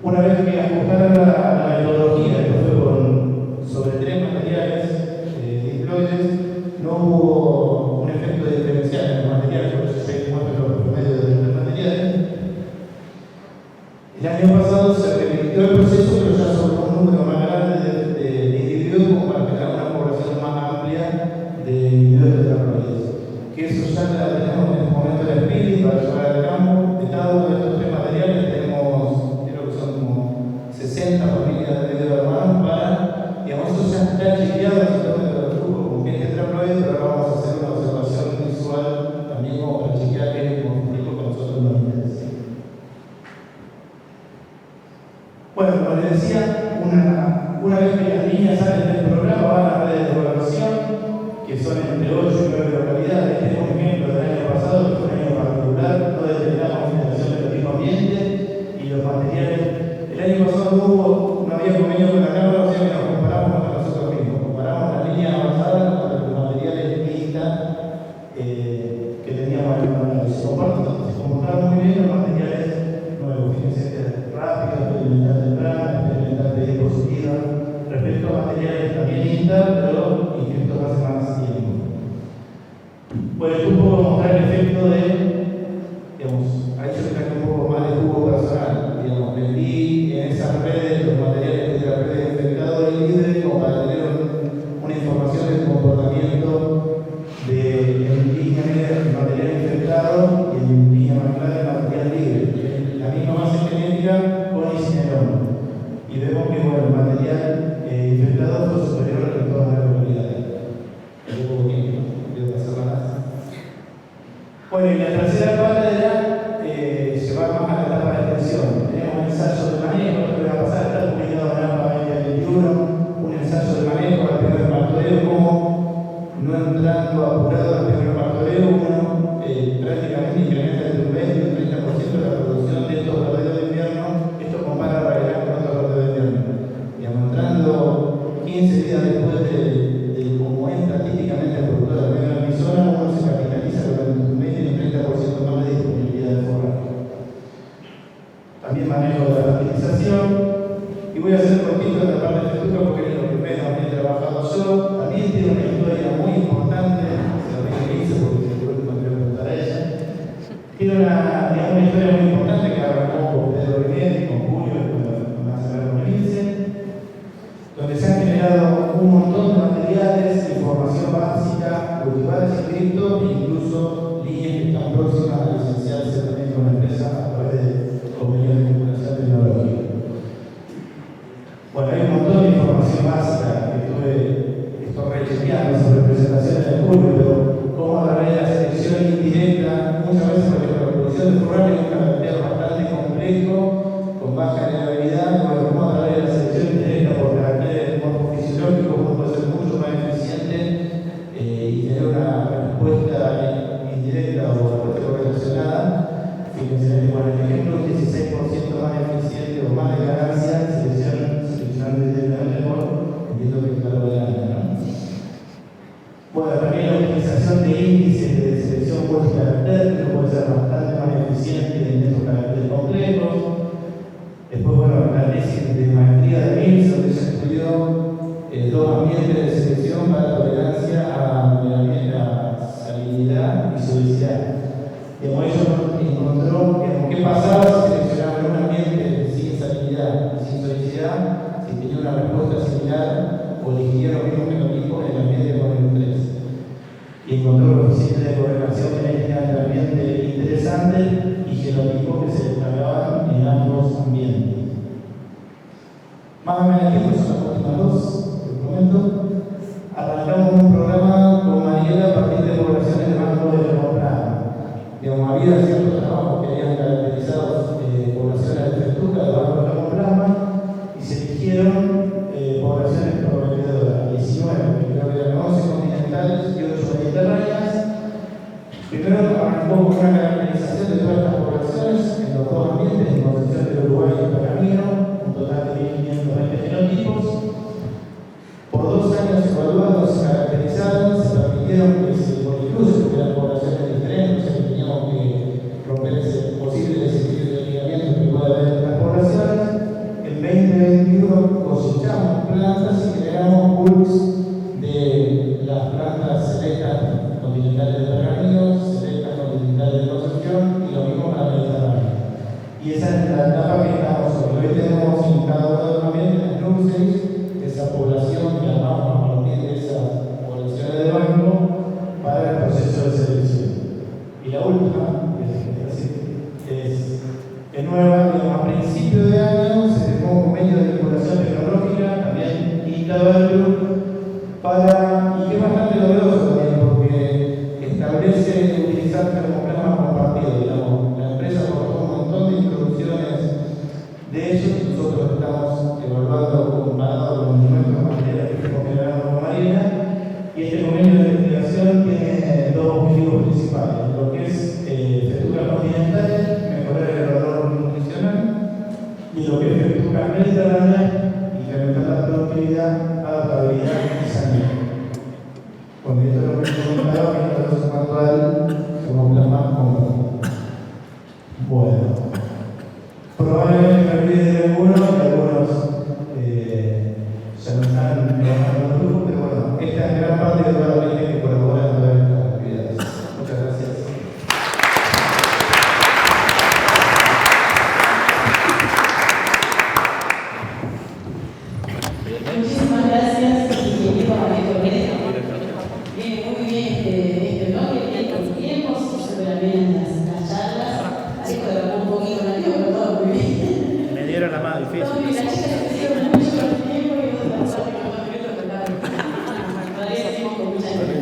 Una vez que ajustaron la metodología, que fue sobre 3 materiales diploides, no hubo un efecto diferencial en los materiales, por eso se muestra los promedios de los 3 materiales. El año pasado se repitió el proceso, pero ya sobre un número más grande de individuos, como para generar una población más amplia de individuos tetraploides. Que eso ya la tenemos en este momento en el espíritu para llevar al campo. De cada uno de estos 3 materiales tenemos 60 familias de medio hermanos para, digamos, eso ya está chequeado en el sistema de grupo con bien tetraploide, pero ahora vamos a hacer una observación visual también como para chequear que es morfótico con nosotros los niveles. Bueno, como les decía, una vez que las líneas salen del programa van a redes de evaluación, que son entre 8 y 9 localidades. Este es un ejemplo del año pasado, que fue un año particular, no determinamos generación de tipo ambiente y los materiales. El año pasado no había convenio con la Cámara, o sea que nos comparamos con nosotros mismos. Comparamos las líneas avanzadas con los materiales listas que teníamos en el manual. Se comportaron muy bien los materiales nuevos, fíjense, rápidos, experimental temprana, experimental de diapositiva, respecto a materiales también listas, pero inscritos hace más tiempo. Pues un poco mostrar el efecto de, digamos, ahí yo traje un poco más de jugo personal, digamos, vendí en esas redes los materiales de la red de infectado y libre como para tener una información del comportamiento de en línea media del material infectado y en línea más clara del material libre. La misma base genética con isinerón. Y vemos que bueno, el material infectado fue superior en todas las localidades. Es un poco tiempo, voy a pasar más. Bueno, y la tercera pata era llevar más a la etapa de extensión. Tenemos un ensayo de manejo, esto que va a pasar, está publicado en AMPA 2021, un ensayo de manejo al primer pastoreo, como no entrando apurado al primer pastoreo, uno prácticamente incrementa entre un 20 y un 30% de la producción de estos verderos de invierno. Esto compara a Raguelán con otros verderos de invierno. Digamos, entrando 15 días después de como entra típicamente el productor del medio de mi zona, uno se capitaliza con un 20 y un 30% más de disponibilidad de forraje. También manejo de la fertilización. Y voy a hacer cortito en la parte de textura porque es lo primero que he trabajado yo. También tiene una historia muy importante, se lo hice porque seguro que me quiero preguntar a ella. Tiene una historia muy importante que arrancó con Pedro Rivera y con Julio, con la Semana 2015, donde se han generado un montón de materiales, información básica, cultivares inscritos e incluso líneas que están próximas a licenciarse también con la empresa a través de convenios de vinculación tecnológica. Bueno, hay un montón de información básica que estoy rechequeando sobre presentaciones de Julio, pero cómo a través de la selección indirecta, muchas veces porque la producción de forraje nunca la dos ambientes de selección para tolerancia a salinidad y solubilidad. Digamos, ellos encontró qué pasaba si seleccionaban un ambiente sin salinidad y sin solubilidad, si tenía una respuesta similar o elegía los mismos mecanismos en el ambiente con el estrés. Y encontró coeficientes de correlación genética del ambiente interesante y genotipos que se descargaban en ambos ambientes. Más o menos aquí son las últimas dos, por el momento. Arrancamos un programa con Mariela a partir de poblaciones de banco de Fermoplasma. Digamos, había ciertos trabajos que habían caracterizado poblaciones de festuca de banco de Fermoplasma y se eligieron poblaciones prometedoras, 19, creo que eran 11 continentales y 8 mediterráneas. Primero arrancó con una caracterización de todas estas poblaciones en los dos ambientes, en Concepción del Uruguay y Pergamino, un total de 1520 genotipos. Por 2 años evaluados, se caracterizaron, se permitieron que se incluso porque eran poblaciones diferentes, o sea que teníamos que romper ese posible desequilibrio de ligamiento que puede haber en las poblaciones. En 2021 cosechamos plantas y generamos pools de las plantas selectas continentales de Pergamino, selectas continentales de Concepción y lo mismo para Mediterráneo. Y esa es la etapa que estamos hoy. Hoy tenemos en cada uno de los ambientes NUCSEIS, esa población que armamos a partir de esas poblaciones de banco para el proceso de selección. Y la última, es nueva, digamos, a principio de año se firmó un convenio de vinculación tecnológica, también Intervalgroup, y que es bastante novedoso también porque establece utilizar termoplasma compartido, digamos. La empresa aportó un montón de introducciones de ellos y nosotros estamos evaluando comparado con nuestras materias que estamos generando con Marina, y este convenio de investigación tiene dos objetivos principales, lo que es festucas continentales, mejorar el valor nutricional, y lo que es festucas mediterráneas, incrementar la productividad, adaptabilidad y sanidad. Con esto es lo que he comentado, que es el proceso actual Fermoplasma compartido. Bueno, probablemente me olvide de algunos, y algunos ya no están trabajando en los grupos, pero bueno, esta es gran parte de toda la gente que colabora en todas estas actividades. Muchas gracias. Muchísimas gracias, ingeniero Mauricio Pérez. Viene muy bien este bloque, bien con tiempos, súper bien las charlas. Así que un poquito la pero todo muy bien. Me dieron la más difícil. No, las chicas se hicieron mucho con el tiempo y nosotros pasamos con 2 minutos que todavía seguimos con mucha gente.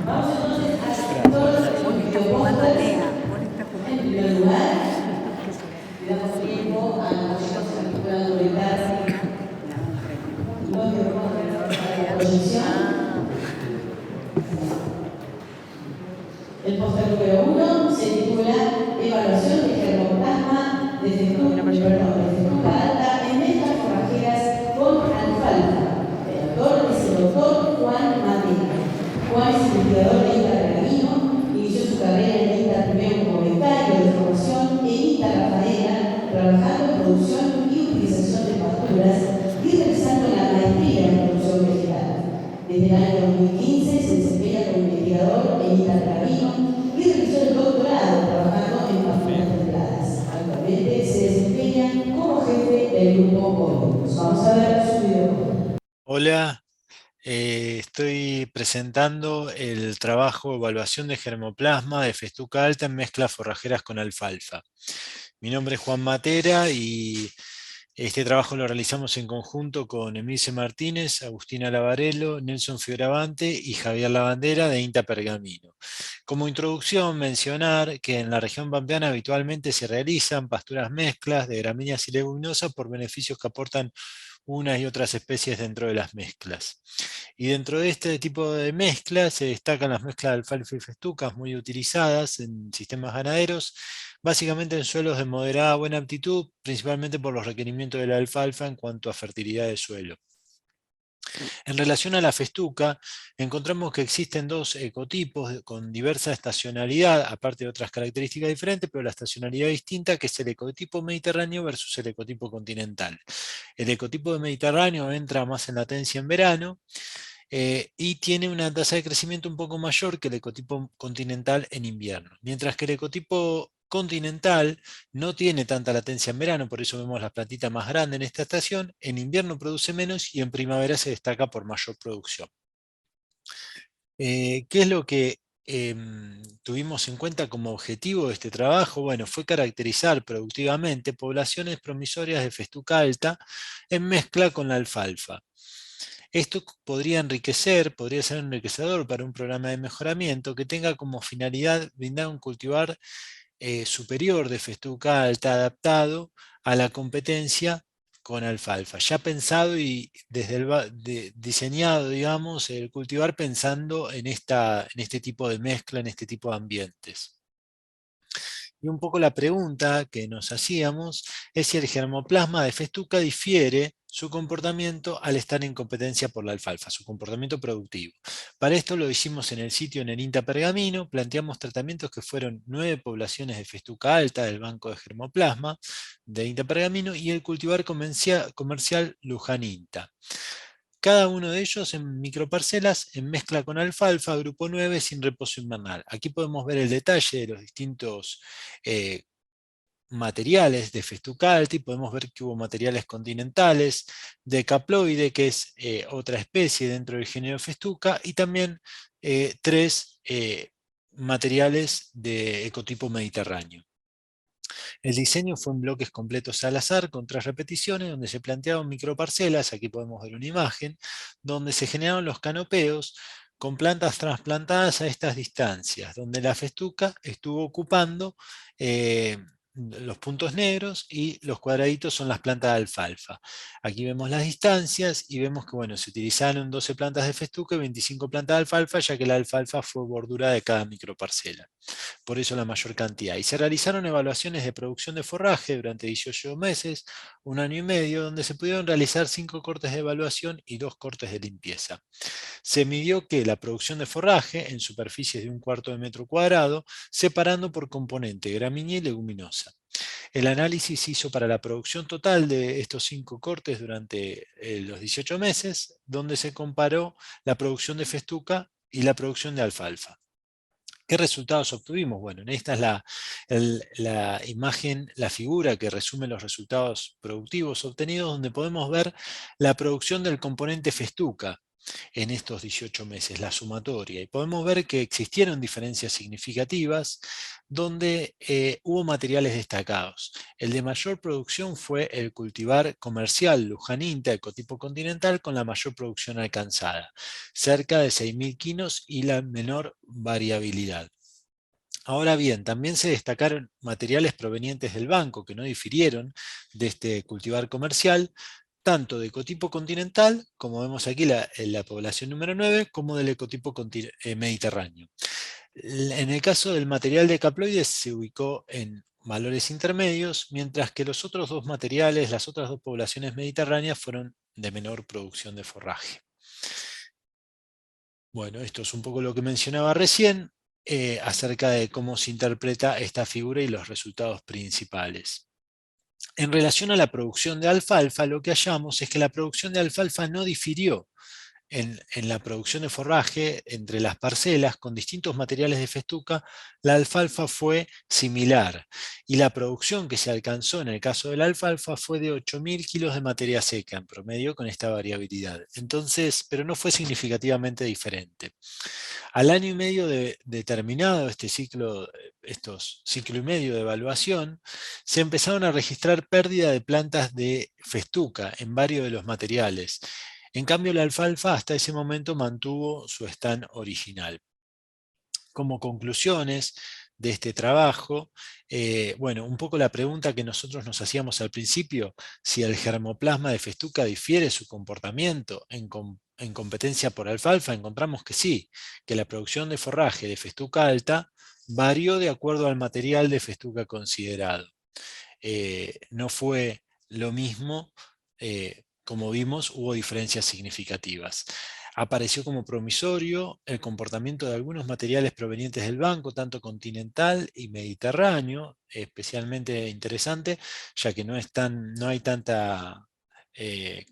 Vamos entonces a todos los videopostas. En primer lugar, le damos tiempo a los chicos que puedan conectarse. La proyección. El póster número 1 se titula Evaluación de germoplasma de festuca alta en mezclas forrajeras con alfalfa. El autor es el doctor Juan Matera. Juan es investigador de INTA Pergamino, inició su carrera en INTA primero como becario de formación en INTA Rafaela, trabajando en producción y utilización de pasturas y realizando la maestría en producción vegetal. Desde el año 2015 se desempeña como investigador en INTA Pergamino y realizó el doctorado trabajando en pasturas templadas. Actualmente se desempeña como jefe del grupo Olmos. Vamos a ver su video. Hola, estoy presentando el trabajo Evaluación de germoplasma de festuca alta en mezclas forrajeras con alfalfa. Mi nombre es Juan Matera y este trabajo lo realizamos en conjunto con Emilce Martínez, Agustina Lavarello, Nelson Fioravante y Javier Lavandera de INTA Pergamino. Como introducción, mencionar que en la región pampeana habitualmente se realizan pasturas mezclas de gramíneas y leguminosas por beneficios que aportan unas y otras especies dentro de las mezclas. Y dentro de este tipo de mezclas se destacan las mezclas de alfalfa y festucas muy utilizadas en sistemas ganaderos, básicamente en suelos de moderada a buena aptitud, principalmente por los requerimientos de la alfalfa en cuanto a fertilidad de suelo. En relación a la festuca, encontramos que existen dos ecotipos con diversa estacionalidad, aparte de otras características diferentes, pero la estacionalidad distinta, que es el ecotipo mediterráneo versus el ecotipo continental. El ecotipo de Mediterráneo entra más en latencia en verano, y tiene una tasa de crecimiento un poco mayor que el ecotipo continental en invierno. Mientras que el ecotipo continental no tiene tanta latencia en verano, por eso vemos las plantitas más grandes en esta estación, en invierno produce menos y en primavera se destaca por mayor producción. ¿Qué es lo que tuvimos en cuenta como objetivo de este trabajo? Bueno, fue caracterizar productivamente poblaciones promisorias de festuca alta en mezcla con la alfalfa. Esto podría ser enriquecedor para un programa de mejoramiento que tenga como finalidad brindar un cultivar superior de festuca alta adaptado a la competencia con alfalfa, ya pensado y desde diseñado, digamos, el cultivar pensando en este tipo de mezcla, en este tipo de ambientes. Y un poco la pregunta que nos hacíamos es si el germoplasma de festuca difiere su comportamiento al estar en competencia por la alfalfa, su comportamiento productivo. Para esto lo hicimos en el sitio en el INTA Pergamino, planteamos tratamientos que fueron 9 poblaciones de festuca alta del banco de germoplasma de INTA Pergamino y el cultivar comercial Luján INTA. Cada uno de ellos en microparcelas en mezcla con alfalfa, grupo 9, sin reposo invernal. Aquí podemos ver el detalle de los distintos materiales de festuca alta y podemos ver que hubo materiales continentales, de caploide, que es otra especie dentro del género festuca, y también 3 materiales de ecotipo mediterráneo. El diseño fue en bloques completos al azar con 3 repeticiones donde se planteaban microparcelas, aquí podemos ver una imagen, donde se generaron los canopeos con plantas trasplantadas a estas distancias, donde la festuca estuvo ocupando los puntos negros y los cuadraditos son las plantas de alfalfa. Aquí vemos las distancias y vemos que bueno, se utilizaron 12 plantas de festuca y 25 plantas de alfalfa, ya que la alfalfa fue bordura de cada microparcela. Por eso la mayor cantidad. Y se realizaron evaluaciones de producción de forraje durante 18 meses, 1 año y medio, donde se pudieron realizar 5 cortes de evaluación y 2 cortes de limpieza. Se midió que la producción de forraje en superficies de 1/4 de metro cuadrado, separando por componente gramínea y leguminosa. El análisis se hizo para la producción total de estos 5 cortes durante los 18 meses, donde se comparó la producción de festuca y la producción de alfalfa. ¿Qué resultados obtuvimos? Bueno, esta es la imagen, la figura que resume los resultados productivos obtenidos, donde podemos ver la producción del componente festuca en estos 18 meses, la sumatoria. Y podemos ver que existieron diferencias significativas donde hubo materiales destacados. El de mayor producción fue el cultivar comercial Luján INTA, ecotipo continental, con la mayor producción alcanzada, cerca de 6.000 kilos y la menor variabilidad. Ahora bien, también se destacaron materiales provenientes del banco que no difirieron de este cultivar comercial, tanto de ecotipo continental, como vemos aquí en la población número 9, como del ecotipo mediterráneo. En el caso del material de caploides se ubicó en valores intermedios, mientras que los otros 2 materiales, las otras 2 poblaciones mediterráneas, fueron de menor producción de forraje. Bueno, esto es un poco lo que mencionaba recién, acerca de cómo se interpreta esta figura y los resultados principales. En relación a la producción de alfalfa, lo que hallamos es que la producción de alfalfa no difirió en la producción de forraje entre las parcelas con distintos materiales de festuca. La alfalfa fue similar y la producción que se alcanzó en el caso de la alfalfa fue de 8.000 kilos de materia seca en promedio con esta variabilidad. Entonces, pero no fue significativamente diferente. Al año y medio de terminado este ciclo, estos ciclo y medio de evaluación, se empezaron a registrar pérdida de plantas de festuca en varios de los materiales. En cambio, la alfalfa hasta ese momento mantuvo su stand original. Como conclusiones de este trabajo, bueno, un poco la pregunta que nosotros nos hacíamos al principio, si el germoplasma de festuca difiere su comportamiento en competencia por alfalfa, encontramos que sí, que la producción de forraje de festuca alta varió de acuerdo al material de festuca considerado. No fue lo mismo como vimos, hubo diferencias significativas. Apareció como promisorio el comportamiento de algunos materiales provenientes del banco, tanto continental y mediterráneo, especialmente interesante, ya que no hay tanta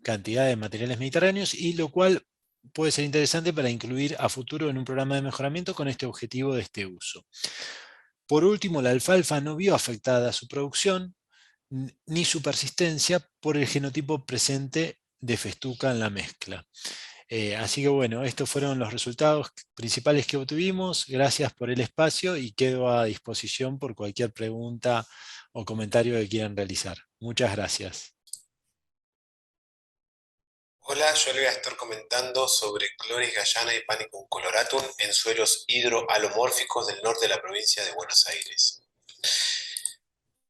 cantidad de materiales mediterráneos, y lo cual puede ser interesante para incluir a futuro en un programa de mejoramiento con este objetivo de este uso. Por último, la alfalfa no vio afectada su producción ni su persistencia por el genotipo presente de festuca en la mezcla. Así que bueno, estos fueron los resultados principales que obtuvimos. Gracias por el espacio y quedo a disposición por cualquier pregunta o comentario que quieran realizar. Muchas gracias. Hola, yo le voy a estar comentando sobre Cloris gallana y Panicum coloratum en suelos hidroalomórficos del norte de la provincia de Buenos Aires.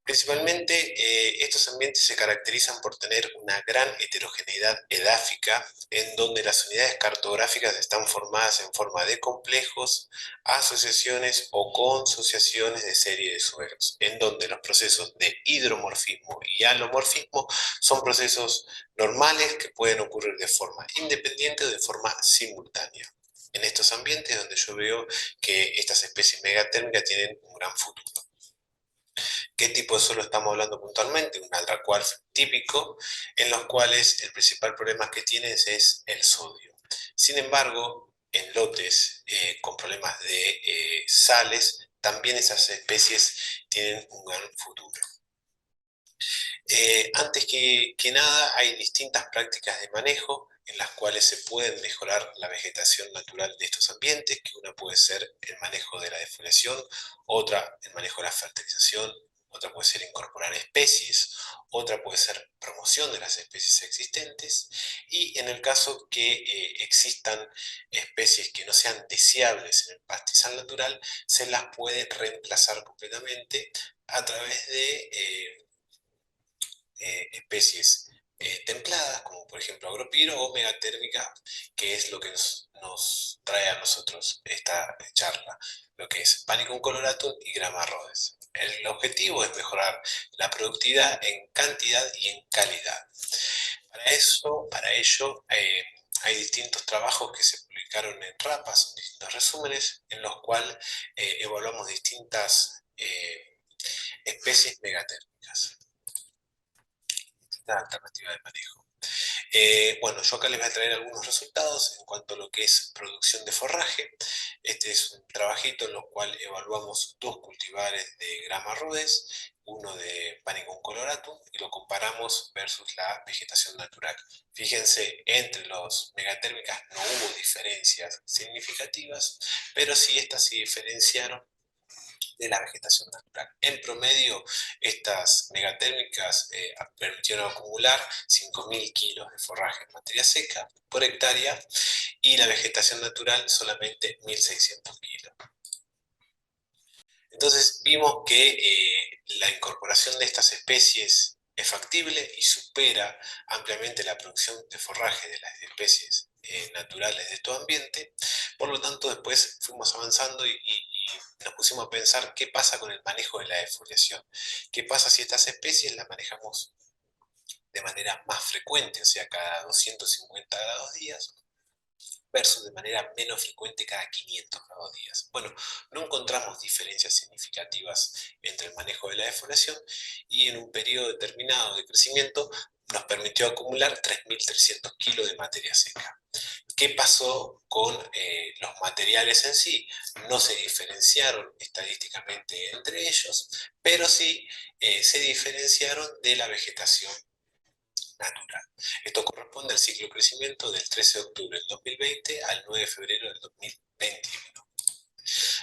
Principalmente, estos ambientes se caracterizan por tener una gran heterogeneidad edáfica, en donde las unidades cartográficas están formadas en forma de complejos, asociaciones o consociaciones de serie de suelos, en donde los procesos de hidromorfismo y alomorfismo son procesos normales que pueden ocurrir de forma independiente o de forma simultánea. En estos ambientes donde yo veo que estas especies megatérmicas tienen un gran futuro. ¿Qué tipo de suelo estamos hablando puntualmente? Un alracual típico, en los cuales el principal problema que tienes es el sodio. Sin embargo, en lotes con problemas de sales, también esas especies tienen un gran futuro. Antes que nada, hay distintas prácticas de manejo en las cuales se pueden mejorar la vegetación natural de estos ambientes, que una puede ser el manejo de la defoliación, otra el manejo de la fertilización, otra puede ser incorporar especies, otra puede ser promoción de las especies existentes, y en el caso que existan especies que no sean deseables en el pastizal natural, se las puede reemplazar completamente a través de especies templadas, como por ejemplo agropiro o megatérmica, que es lo que nos trae a nosotros esta charla, lo que es Panicum coloratum y Grama rhodes. El objetivo es mejorar la productividad en cantidad y en calidad. Para ello, hay distintos trabajos que se publicaron en RAPA, son distintos resúmenes, en los cuales evaluamos distintas especies megatérmicas. Alternativa de manejo. Bueno, yo acá les voy a traer algunos resultados en cuanto a lo que es producción de forraje. Este es un trabajito en el cual evaluamos dos cultivares de Grama rhodes, uno de Panicum coloratum, y lo comparamos versus la vegetación natural. Fíjense, entre los megatérmicas no hubo diferencias significativas, pero sí estas se diferenciaron de la vegetación natural. En promedio, estas megatérmicas permitieron acumular 5.000 kilos de forraje en materia seca por hectárea, y la vegetación natural solamente 1.600 kilos. Entonces vimos que la incorporación de estas especies es factible y supera ampliamente la producción de forraje de las especies naturales de todo ambiente. Por lo tanto, después fuimos avanzando y nos pusimos a pensar qué pasa con el manejo de la defoliación. ¿Qué pasa si estas especies las manejamos de manera más frecuente, o sea, cada 250 grados días, versus de manera menos frecuente cada 500 grados días? Bueno, no encontramos diferencias significativas entre el manejo de la defoliación, y en un periodo determinado de crecimiento nos permitió acumular 3.300 kilos de materia seca. ¿Qué pasó con los materiales en sí? No se diferenciaron estadísticamente entre ellos, pero sí se diferenciaron de la vegetación natural. Esto corresponde al ciclo de crecimiento del 13 de octubre del 2020 al 9 de febrero del 2021.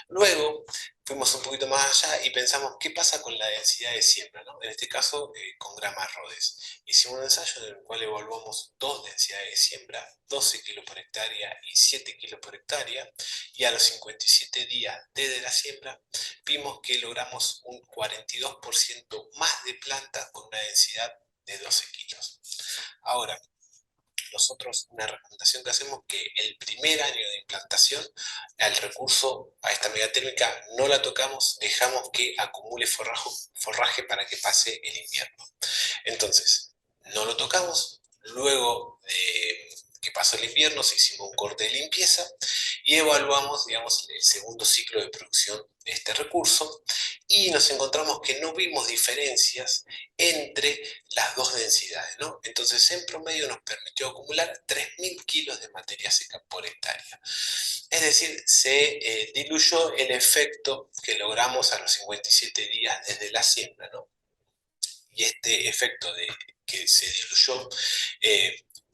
Luego fuimos un poquito más allá y pensamos qué pasa con la densidad de siembra, ¿no? En este caso con Grama rhodes. Hicimos un ensayo en el cual evaluamos dos densidades de siembra, 12 kilos por hectárea y 7 kilos por hectárea, y a los 57 días desde la siembra vimos que logramos un 42% más de plantas con una densidad de 12 kilos. Ahora, nosotros una recomendación que hacemos es que el primer año de implantación al recurso, a esta megatérmica, no la tocamos, dejamos que acumule forraje para que pase el invierno. Entonces, no lo tocamos, luego de que pasó el invierno, se hicimos un corte de limpieza y evaluamos, digamos, el segundo ciclo de producción de este recurso y nos encontramos que no vimos diferencias entre las dos densidades, ¿no? Entonces, en promedio nos permitió acumular 3.000 kilos de materia seca por hectárea. Es decir, se diluyó el efecto que logramos a los 57 días desde la siembra, ¿no? Y este efecto de que se diluyó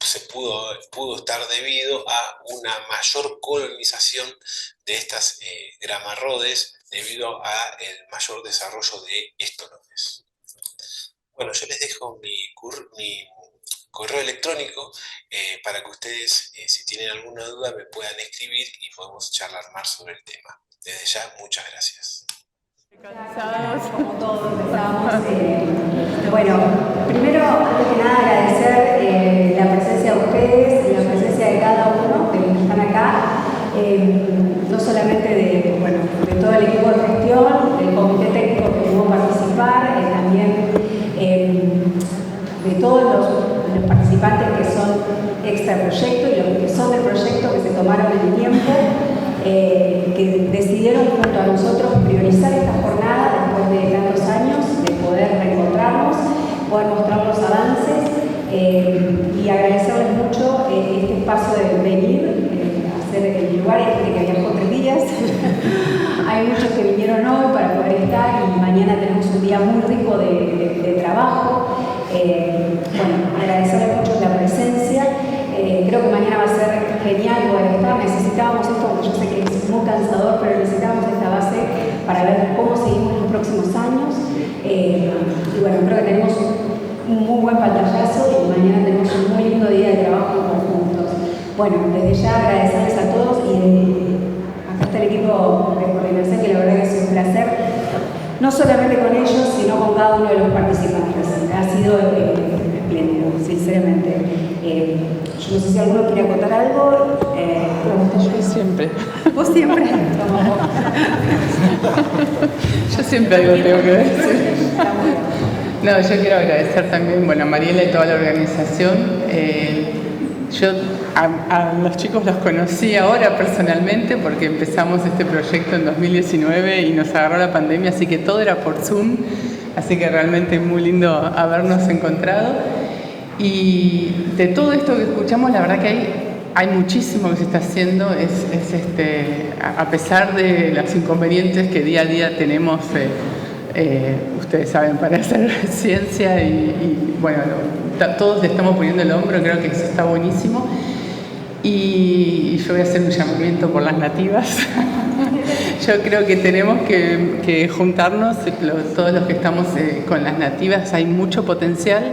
se pudo estar debido a una mayor colonización de estas gramarrodes debido a el mayor desarrollo de estolones. Bueno, yo les dejo mi correo electrónico para que ustedes, si tienen alguna duda, me puedan escribir y podemos charlar más sobre el tema. Desde ya, muchas gracias. Como todos empezamos. Bueno, primero, antes que nada, agradecer la presencia de ustedes y la presencia de cada uno de los que están acá, no solamente de todo el equipo de gestión, del comité técnico que pudo participar, también de todos los participantes que son extra proyecto y los que son del proyecto que se tomaron el tiempo, que decidieron junto a nosotros priorizar esta jornada después de tantos años, de poder reencontrarnos, poder mostrar los avances y agradecerles mucho este espacio de venir a hacer el lugar. Hay gente que viajó 3 días, hay muchos que vinieron hoy para poder estar y mañana tenemos un día muy rico de trabajo. Bueno, agradecerles mucho la presencia. Creo que mañana va a ser genial poder estar. Necesitábamos esto, porque yo sé que es muy cansador, pero necesitábamos esta base para ver cómo seguimos en los próximos años. Y bueno, creo que tenemos un muy buen pantallazo y mañana tenemos un muy lindo día de trabajo en conjuntos. Bueno, desde ya agradecerles a todos y acá está el equipo de coordinación, que la verdad que es un placer, no solamente con ellos, sino con cada uno de los participantes. Ha sido espléndido, sinceramente. Yo no sé si alguno quiere acotar algo. Yo siempre. ¿Vos siempre? Yo siempre algo tengo que decir. No, yo quiero agradecer también, a Mariela y toda la organización. Yo a los chicos los conocí ahora personalmente porque empezamos este proyecto en 2019 y nos agarró la pandemia, así que todo era por Zoom, así que realmente muy lindo habernos encontrado. Y de todo esto que escuchamos, la verdad que hay muchísimo que se está haciendo, a pesar de los inconvenientes que día a día tenemos, ustedes saben, para hacer ciencia y bueno, todos le estamos poniendo el hombro, creo que eso está buenísimo. Y yo voy a hacer un llamamiento por las nativas. Yo creo que tenemos que juntarnos, todos los que estamos con las nativas, hay mucho potencial.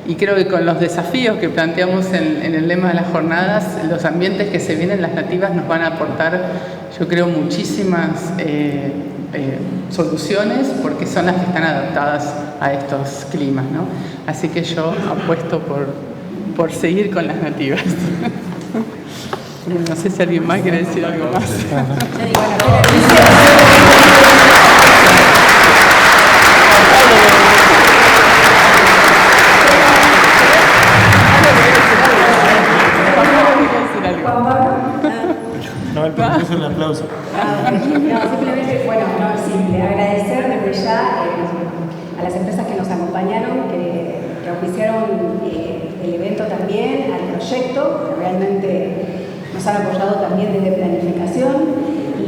Y creo que con los desafíos que planteamos en el lema de las jornadas, los ambientes que se vienen, las nativas nos van a aportar, yo creo, muchísimas soluciones, porque son las que están adaptadas a estos climas, ¿no? Así que yo apuesto por seguir con las nativas. No sé si alguien más quiere decir algo más. No, el proceso es un aplauso. Simplemente, simple, agradecer desde ya a las empresas que nos acompañaron, que auspiciaron el evento también, al proyecto, que realmente nos han apoyado también desde planificación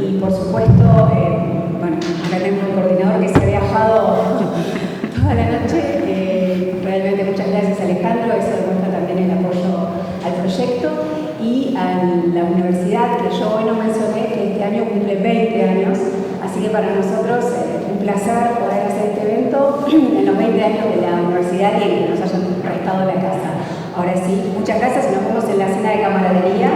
y por supuesto, acá tengo un coordinador que se ha viajado toda la noche, realmente muchas gracias Alejandro, eso demuestra también el apoyo al proyecto y a la universidad, que yo hoy no mencioné que este año cumple 20 años, así que para nosotros un placer poder hacer este evento en los 20 años de la universidad y que nos hayan prestado la casa. Ahora sí, muchas gracias y nos vemos en la cena de camaradería.